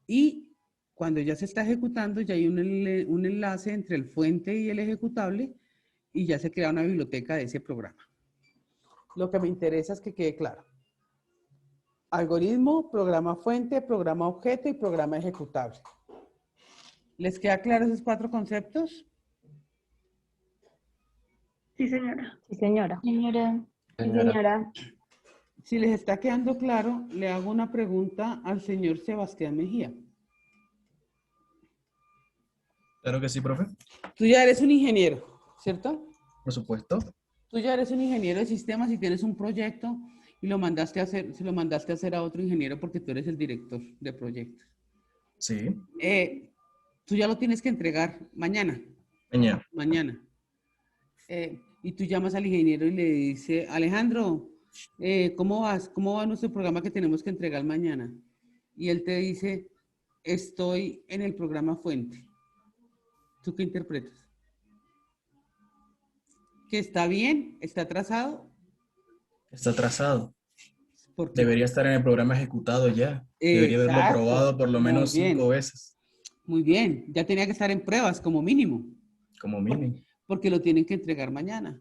Y cuando ya se está ejecutando, ya hay un enlace entre el fuente y el ejecutable y ya se crea una biblioteca de ese programa. Lo que me interesa es que quede claro. Algoritmo, programa fuente, programa objeto y programa ejecutable. ¿Les queda claro esos 4 conceptos? Sí, señora. Sí, señora. Señora. Sí, señora. Si les está quedando claro, le hago una pregunta al señor Sebastián Mejía. Claro que sí, profe. Tú ya eres un ingeniero, ¿cierto? Por supuesto. Tú ya eres un ingeniero de sistemas y tienes un proyecto y lo mandaste a hacer, se lo mandaste a hacer a otro ingeniero porque tú eres el director de proyectos. Sí. Tú ya lo tienes que entregar mañana. Mañana. Mañana. y tú llamas al ingeniero y le dices, Alejandro, ¿cómo vas? ¿Cómo va nuestro programa que tenemos que entregar mañana? Y él te dice, estoy en el programa fuente. ¿Tú qué interpretas? ¿Que está bien? ¿Está atrasado? Está atrasado. ¿Por qué? Debería estar en el programa ejecutado ya. Debería haberlo Exacto. probado por lo Muy menos bien. 5 veces. Muy bien. Ya tenía que estar en pruebas como mínimo. Como mínimo. Porque lo tienen que entregar mañana.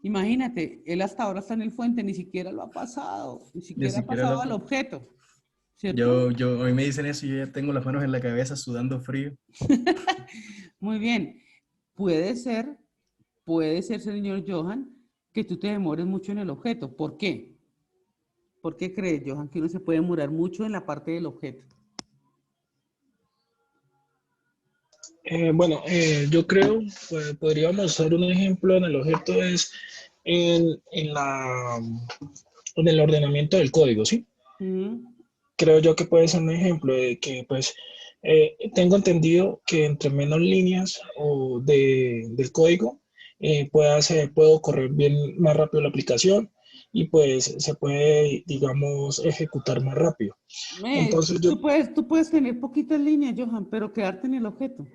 Imagínate, él hasta ahora está en el fuente, ni siquiera lo ha pasado. Ni siquiera ha pasado al objeto. ¿Cierto? A mí me dicen eso y yo ya tengo las manos en la cabeza sudando frío. Muy bien. Puede ser, señor Johan, que tú te demores mucho en el objeto. ¿Por qué? ¿Por qué crees, Johan, que uno se puede demorar mucho en la parte del objeto? Bueno, yo creo, pues, podríamos hacer un ejemplo en el objeto es en el ordenamiento del código, ¿sí? Creo yo que puede ser un ejemplo de que, pues, tengo entendido que entre menos líneas del código puedo correr bien más rápido la aplicación y pues se puede, digamos, ejecutar más rápido. Entonces tú puedes tener poquitas líneas, Johan, pero quedarte en el objeto.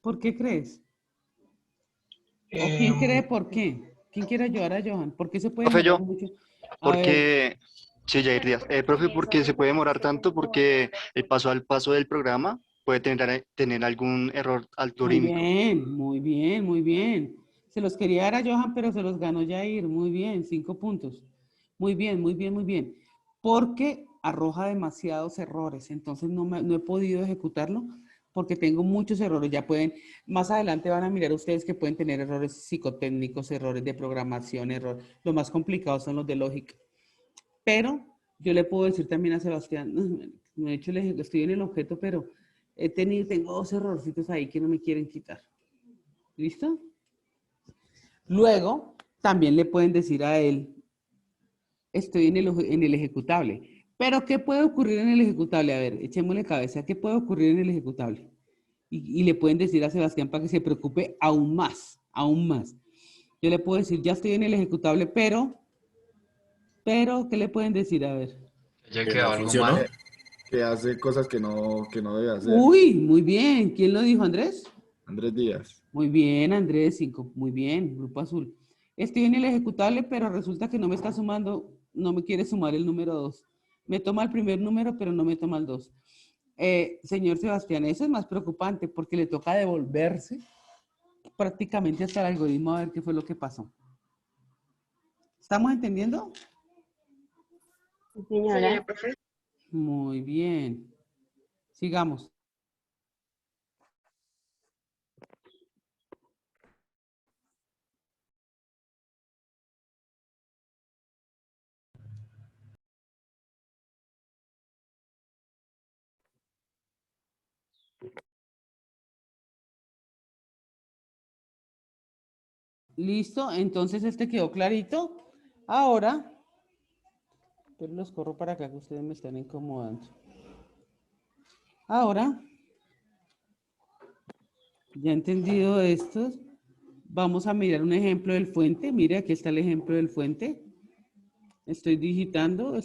¿Por qué crees? ¿O quién cree por qué? ¿Quién quiere ayudar a Johan? ¿Por qué se puede Profe, demorar yo, mucho? porque, sí, Jair Díaz, profe, ¿porque se puede demorar tanto? Porque el paso al paso del programa puede tener algún error algorítmico. Muy bien, muy bien, muy bien. Se los quería dar a Johan, pero se los ganó Jair. Muy bien, 5 puntos. Muy bien, muy bien, muy bien. Porque arroja demasiados errores, entonces no he podido ejecutarlo porque tengo muchos errores. Ya pueden, más adelante van a mirar ustedes que pueden tener errores psicotécnicos, errores de programación, errores. Los más complicados son los de lógica. Pero yo le puedo decir también a Sebastián, de hecho estoy en el objeto, pero tengo 2 errorcitos ahí que no me quieren quitar. ¿Listo? Luego, también le pueden decir a él, estoy en el ejecutable. Pero, ¿qué puede ocurrir en el ejecutable? A ver, echémosle cabeza. ¿Qué puede ocurrir en el ejecutable? Y le pueden decir a Sebastián para que se preocupe aún más, aún más. Yo le puedo decir, ya estoy en el ejecutable, pero, ¿qué le pueden decir? A ver. Ya quedó algo mal. Que hace cosas que no debe hacer. Uy, muy bien. ¿Quién lo dijo, Andrés? Andrés Díaz. Muy bien, Andrés, 5. Muy bien, Grupo Azul. Estoy en el ejecutable, pero resulta que no me está sumando, no me quiere sumar el número 2. Me toma el primer número, pero no me toma el 2. Señor Sebastián, eso es más preocupante porque le toca devolverse prácticamente hasta el algoritmo a ver qué fue lo que pasó. ¿Estamos entendiendo? Señora. Muy bien. Sigamos. Listo, entonces este quedó clarito. Ahora, pero los corro para acá que ustedes me están incomodando. Ahora, ya entendido esto, vamos a mirar un ejemplo del fuente. Mire, aquí está el ejemplo del fuente. Estoy digitando,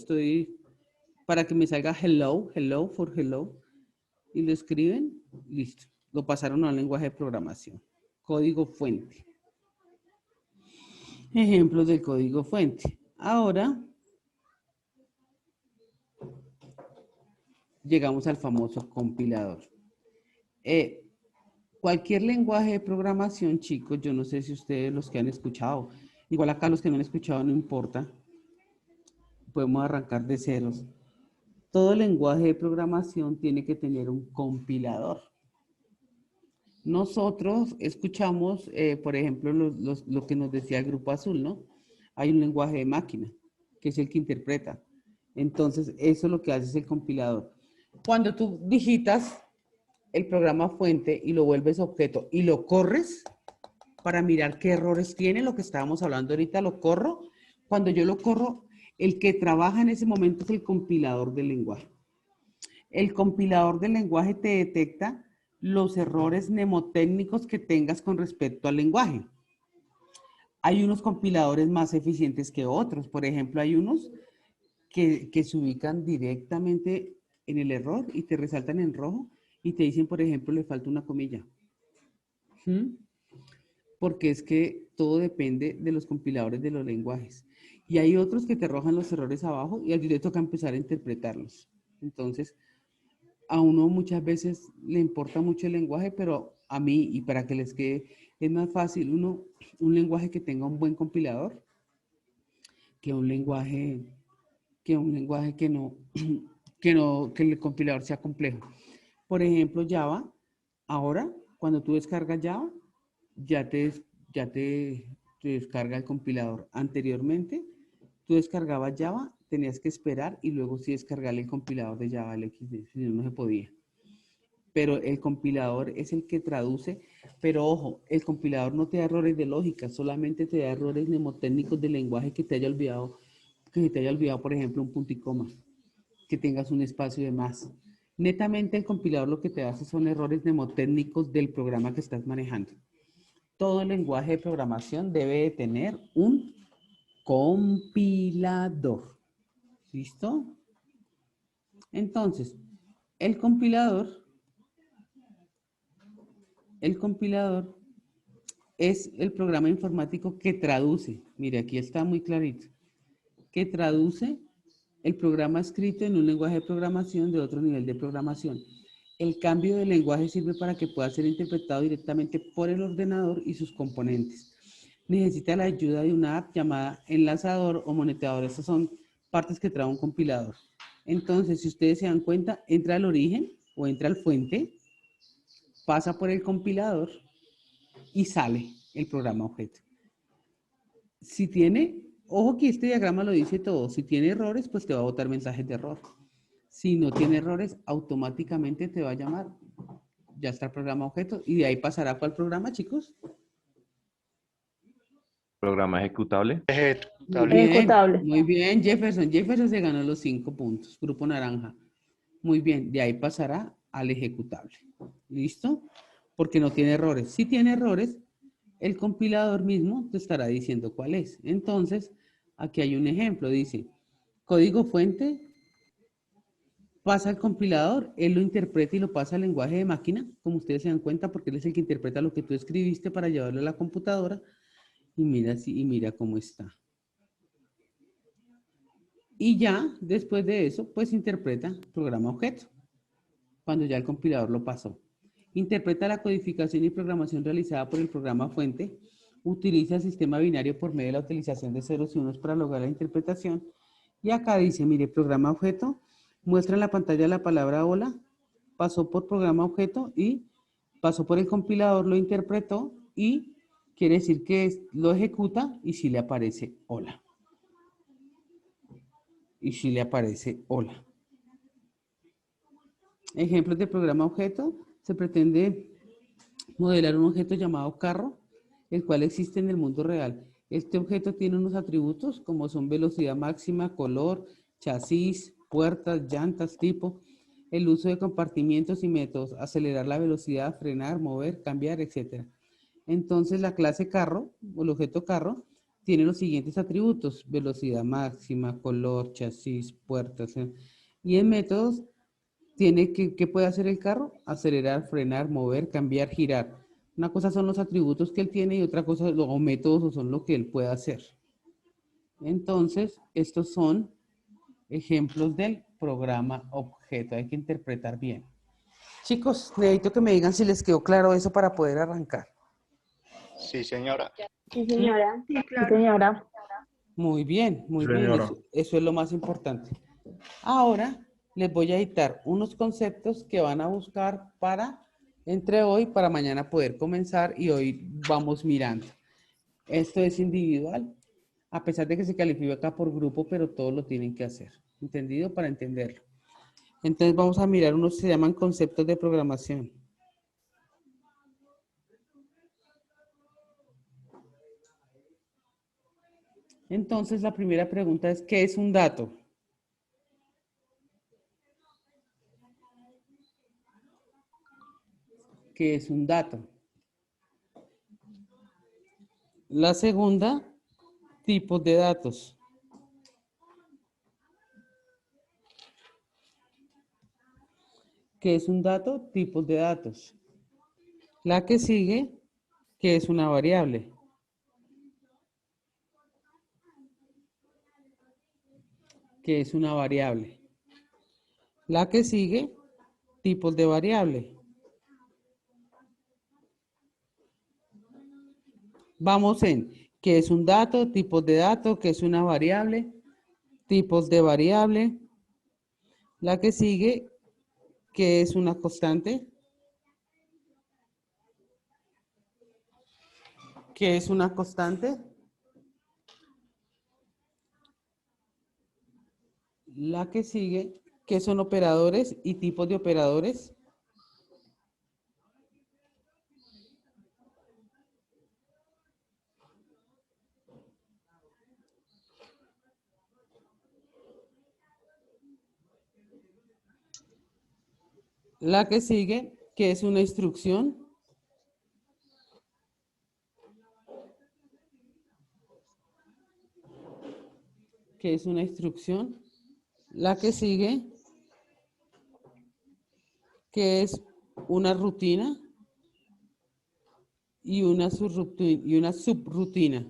para que me salga hello for hello. Y lo escriben, listo. Lo pasaron a un lenguaje de programación. Código fuente. Ejemplos del código fuente. Ahora, llegamos al famoso compilador. Cualquier lenguaje de programación, chicos, yo no sé si ustedes los que han escuchado, igual acá los que no han escuchado no importa, podemos arrancar de ceros. Todo lenguaje de programación tiene que tener un compilador. Nosotros escuchamos, por ejemplo, lo que nos decía el Grupo Azul, ¿no? Hay un lenguaje de máquina, que es el que interpreta. Entonces, eso es lo que hace es el compilador. Cuando tú digitas el programa fuente y lo vuelves objeto y lo corres para mirar qué errores tiene, lo que estábamos hablando ahorita, lo corro. Cuando yo lo corro, el que trabaja en ese momento es el compilador del lenguaje. El compilador del lenguaje te detecta los errores mnemotécnicos que tengas con respecto al lenguaje. Hay unos compiladores más eficientes que otros. Por ejemplo, hay unos que se ubican directamente en el error y te resaltan en rojo y te dicen, por ejemplo, le falta una comilla. ¿Mm? Porque es que todo depende de los compiladores de los lenguajes. Y hay otros que te arrojan los errores abajo y a ti te toca empezar a interpretarlos. Entonces, a uno muchas veces le importa mucho el lenguaje, pero a mí, y para que les quede, es más fácil un lenguaje que tenga un buen compilador que un lenguaje que no, que el compilador sea complejo. Por ejemplo, Java, ahora, cuando tú descargas Java, ya te, te descarga el compilador. Anteriormente, tú descargabas Java, tenías que esperar y luego sí descargar el compilador de Java, el XD, si no, no se podía. Pero el compilador es el que traduce, pero ojo, el compilador no te da errores de lógica, solamente te da errores mnemotécnicos del lenguaje que te haya olvidado, por ejemplo, un punto y coma, que tengas un espacio de más. Netamente el compilador lo que te hace son errores mnemotécnicos del programa que estás manejando. Todo lenguaje de programación debe de tener un compilador. ¿Listo? Entonces, el compilador es el programa informático que traduce. Mire, aquí está muy clarito. Que traduce el programa escrito en un lenguaje de programación de otro nivel de programación. El cambio de lenguaje sirve para que pueda ser interpretado directamente por el ordenador y sus componentes. Necesita la ayuda de una app llamada enlazador o monetador. Estas son partes que trae un compilador. Entonces, si ustedes se dan cuenta, entra al origen o entra al fuente, pasa por el compilador y sale el programa objeto. Si tiene, ojo que este diagrama lo dice todo, si tiene errores, pues te va a botar mensajes de error. Si no tiene errores, automáticamente te va a llamar, ya está el programa objeto, y de ahí pasará ¿cuál programa, chicos? Programa ejecutable. Ejecutable. Muy bien, Jefferson. Jefferson se ganó los 5 puntos, grupo naranja. Muy bien, de ahí pasará al ejecutable. ¿Listo? Porque no tiene errores. Si tiene errores, el compilador mismo te estará diciendo cuál es. Entonces, aquí hay un ejemplo. Dice, código fuente, pasa al compilador, él lo interpreta y lo pasa al lenguaje de máquina, como ustedes se dan cuenta, porque él es el que interpreta lo que tú escribiste para llevarlo a la computadora. Y mira cómo está. Y ya, después de eso, pues interpreta programa objeto, cuando ya el compilador lo pasó. Interpreta la codificación y programación realizada por el programa fuente, utiliza el sistema binario por medio de la utilización de ceros y unos para lograr la interpretación. Y acá dice, mire, programa objeto, muestra en la pantalla la palabra hola, pasó por programa objeto y pasó por el compilador, lo interpretó y quiere decir que lo ejecuta y si le aparece hola. Y si le aparece hola. Ejemplos de programa objeto. Se pretende modelar un objeto llamado carro, el cual existe en el mundo real. Este objeto tiene unos atributos como son velocidad máxima, color, chasis, puertas, llantas, tipo, el uso de compartimientos y métodos, acelerar la velocidad, frenar, mover, cambiar, etc. Entonces la clase carro, o el objeto carro, tiene los siguientes atributos: velocidad máxima, color, chasis, puertas. Y en métodos, ¿qué puede hacer el carro? Acelerar, frenar, mover, cambiar, girar. Una cosa son los atributos que él tiene y otra cosa, o métodos, son lo que él puede hacer. Entonces, estos son ejemplos del programa objeto. Hay que interpretar bien. Chicos, necesito que me digan si les quedó claro eso para poder arrancar. Sí, señora. Sí, señora. Sí, Sí, claro. señora. Muy bien, muy bien. Señora. Eso es lo más importante. Ahora les voy a dictar unos conceptos que van a buscar entre hoy para mañana poder comenzar y hoy vamos mirando. Esto es individual, a pesar de que se califica por grupo, pero todos lo tienen que hacer. ¿Entendido? Para entenderlo. Entonces vamos a mirar unos que se llaman conceptos de programación. Entonces la primera pregunta es, ¿qué es un dato? ¿Qué es un dato? La segunda, tipos de datos. ¿Qué es un dato? Tipos de datos. La que sigue, ¿qué es una variable? ¿Qué es una variable? La que sigue, tipos de variable. Vamos en qué es un dato, tipos de datos, qué es una variable, tipos de variable. La que sigue, ¿qué es una constante? ¿Qué es una constante? La que sigue, ¿qué son operadores y tipos de operadores? La que sigue, ¿qué es una instrucción? ¿Qué es una instrucción? La que sigue, ¿qué es una rutina? Y una subrutina.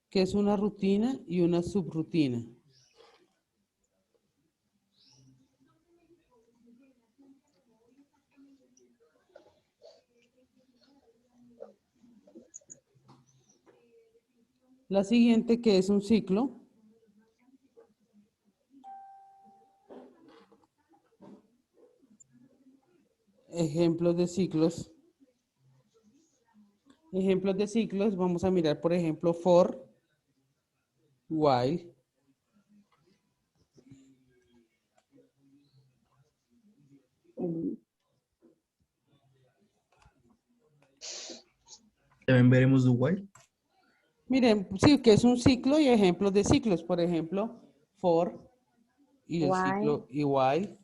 ¿Qué es una rutina y una subrutina? La siguiente, ¿qué es un ciclo? Ejemplos de ciclos. Ejemplos de ciclos, vamos a mirar, por ejemplo, for, while. También veremos do while. Miren, sí, que es un ciclo y ejemplos de ciclos. Por ejemplo, for y el ciclo y while.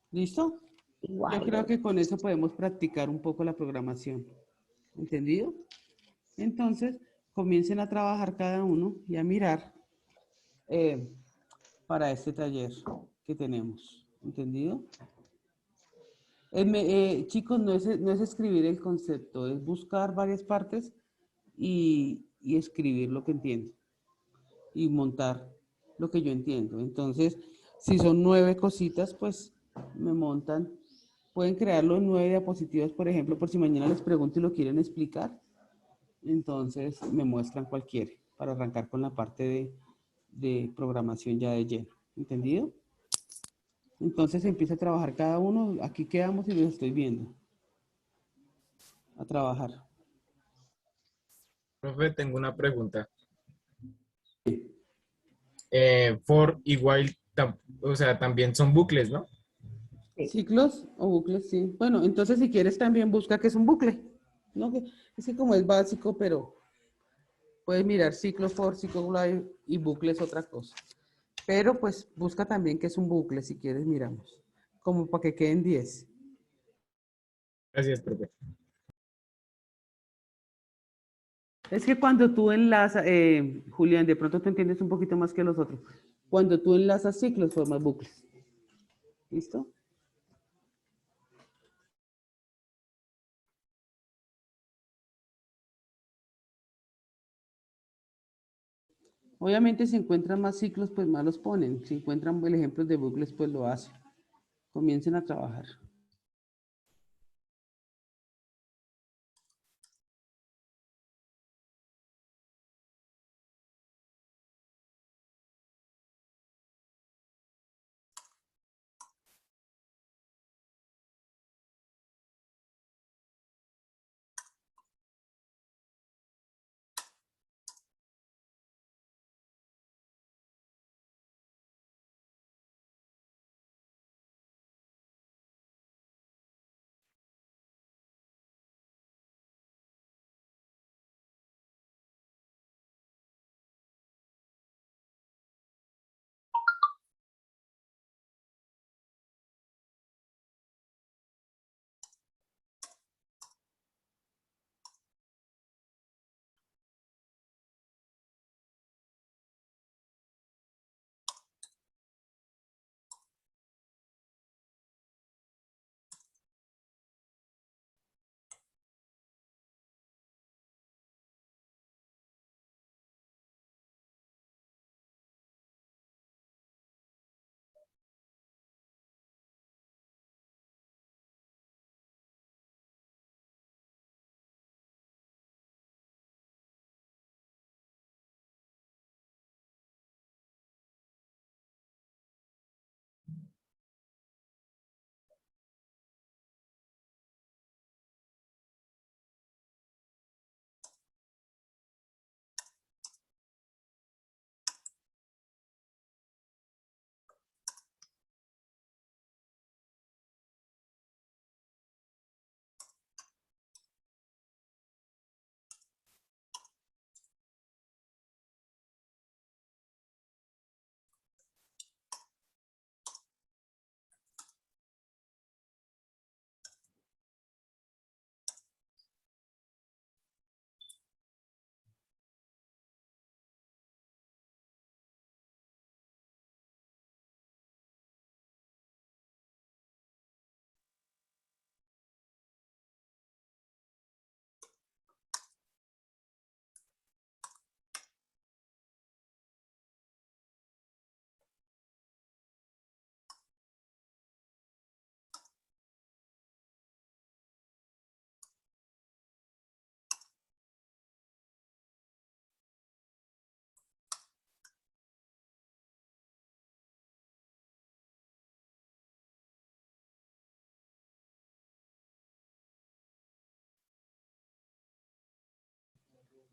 ¿Listo? Yo creo que con eso podemos practicar un poco la programación. ¿Entendido? Entonces, comiencen a trabajar cada uno y a mirar para este taller que tenemos. ¿Entendido? Chicos, no es escribir el concepto, es buscar varias partes y escribir lo que entiendo y montar lo que yo entiendo. Entonces, si son 9 cositas, pues me montan. Pueden crearlo en 9 diapositivas, por ejemplo, por si mañana les pregunto y lo quieren explicar. Entonces, me muestran cualquiera para arrancar con la parte de programación ya de lleno. ¿Entendido? Entonces empieza a trabajar cada uno. Aquí quedamos y los estoy viendo. A trabajar. Profe, tengo una pregunta. For y while, o sea, también son bucles, ¿no? Ciclos o bucles, sí. Bueno, entonces si quieres también busca que es un bucle. ¿No? Es que como es básico, pero puedes mirar ciclo for, ciclo while y bucle es otra cosa. Pero pues busca también que es un bucle, si quieres miramos. Como para que queden 10. Gracias, profe. Es que cuando tú enlazas, Julián, de pronto te entiendes un poquito más que los otros. Cuando tú enlazas ciclos, formas bucles. ¿Listo? Obviamente si encuentran más ciclos, pues más los ponen. Si encuentran el ejemplo de bucles, pues lo hacen. Comiencen a trabajar.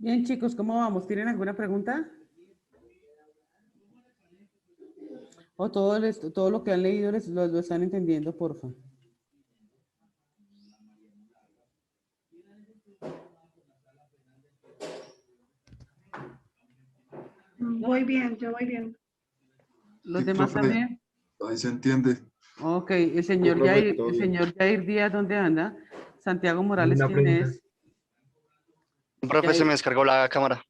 Bien, chicos, ¿cómo vamos? ¿Tienen alguna pregunta? ¿O todo lo que han leído lo están entendiendo, porfa? Voy bien, yo voy bien. ¿Los Sí, demás profe, también? ahí se entiende. Ok, el señor profe, Jair, todo el bien. señor Jair Díaz, ¿dónde anda? Santiago Morales, Una ¿quién pregunta. es? Profe, se me descargó la cámara.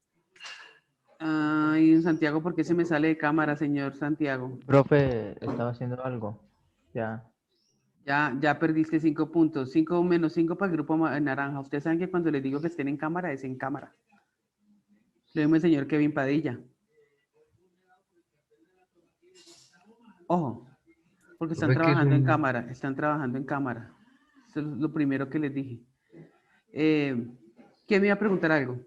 Ay, Santiago, ¿por qué se me sale de cámara, señor Santiago? Profe, estaba haciendo algo. Ya. Ya perdiste 5 puntos. 5 menos 5 para el grupo naranja. Ustedes saben que cuando les digo que estén en cámara, es en cámara. Lo mismo el señor Kevin Padilla. Ojo, porque están Profe, ¿qué es trabajando en un- cámara. Están trabajando en cámara. Eso es lo primero que les dije. ¿Quién me iba a preguntar algo?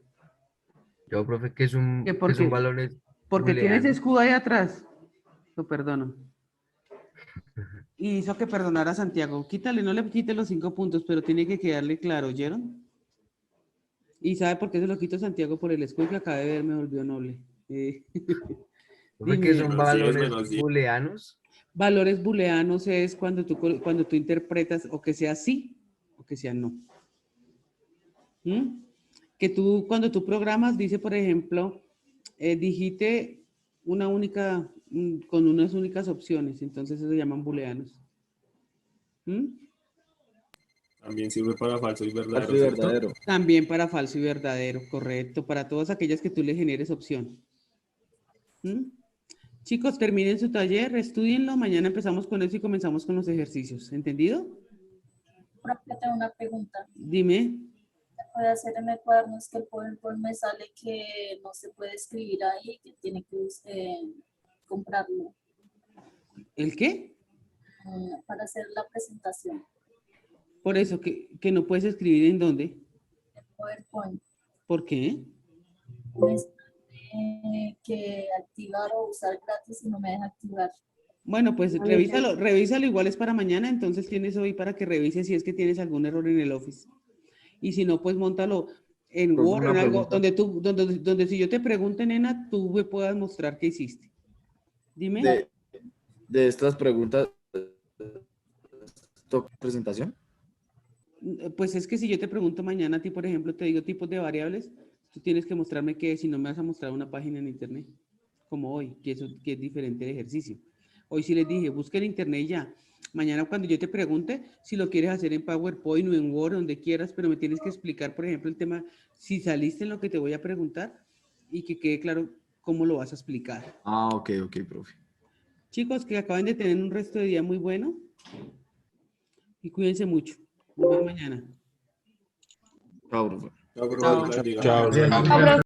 Yo, profe, Que ¿qué son porque, valores porque tienes booleanos? escudo ahí atrás. Lo perdono. Y hizo que perdonara a Santiago. Quítale, no le quite los 5 puntos, pero tiene que quedarle claro, ¿oyeron? ¿Y sabe por qué se lo quito a Santiago? Por el escudo que acabé de ver, me volvió noble. Profe, ¿qué son Dime, valores booleanos? valores booleanos es cuando tú interpretas o que sea sí o que sea no. ¿Mm? Que tú, cuando tú programas, dice, por ejemplo, digite una única, con unas únicas opciones, entonces se llaman booleanos. ¿Mm? También sirve para falso y verdadero, Falso y ¿cierto? verdadero. También para falso y verdadero, correcto, para todas aquellas que tú le generes opción. ¿Mm? Chicos, terminen su taller, estudienlo, mañana empezamos con eso y comenzamos con los ejercicios, ¿entendido? Profe, tengo una pregunta. Dime. ¿Se puede hacer en el cuaderno? Es que el PowerPoint me sale que no se puede escribir ahí, que tiene que comprarlo ¿El qué? para hacer la presentación. Por eso, que no puedes escribir en dónde. PowerPoint. ¿Por qué? Me sale que activar o usar gratis y no me deja activar. Bueno, pues A mí revísalo, igual es para mañana, entonces tienes hoy para que revises si es que tienes algún error en el Office. Y si no, pues móntalo en Profe, Word, una en algo, pregunta. donde si yo te pregunte, nena, tú me puedas mostrar qué hiciste. Dime. De estas preguntas, ¿toca presentación? Pues es que si yo te pregunto mañana a ti, por ejemplo, te digo tipos de variables, tú tienes que mostrarme qué es, si no me vas a mostrar una página en internet, como hoy, que es diferente de ejercicio. Hoy sí les dije, busca en internet ya. Mañana cuando yo te pregunte, si lo quieres hacer en PowerPoint o en Word, donde quieras, pero me tienes que explicar, por ejemplo, el tema, si saliste en lo que te voy a preguntar y que quede claro cómo lo vas a explicar. Ah, ok, profe. Chicos, que acaban de tener un resto de día muy bueno y cuídense mucho. Nos vemos mañana. Chao, profe. Chao, profe. Chao. Bendiga. Chao. Chao, profe.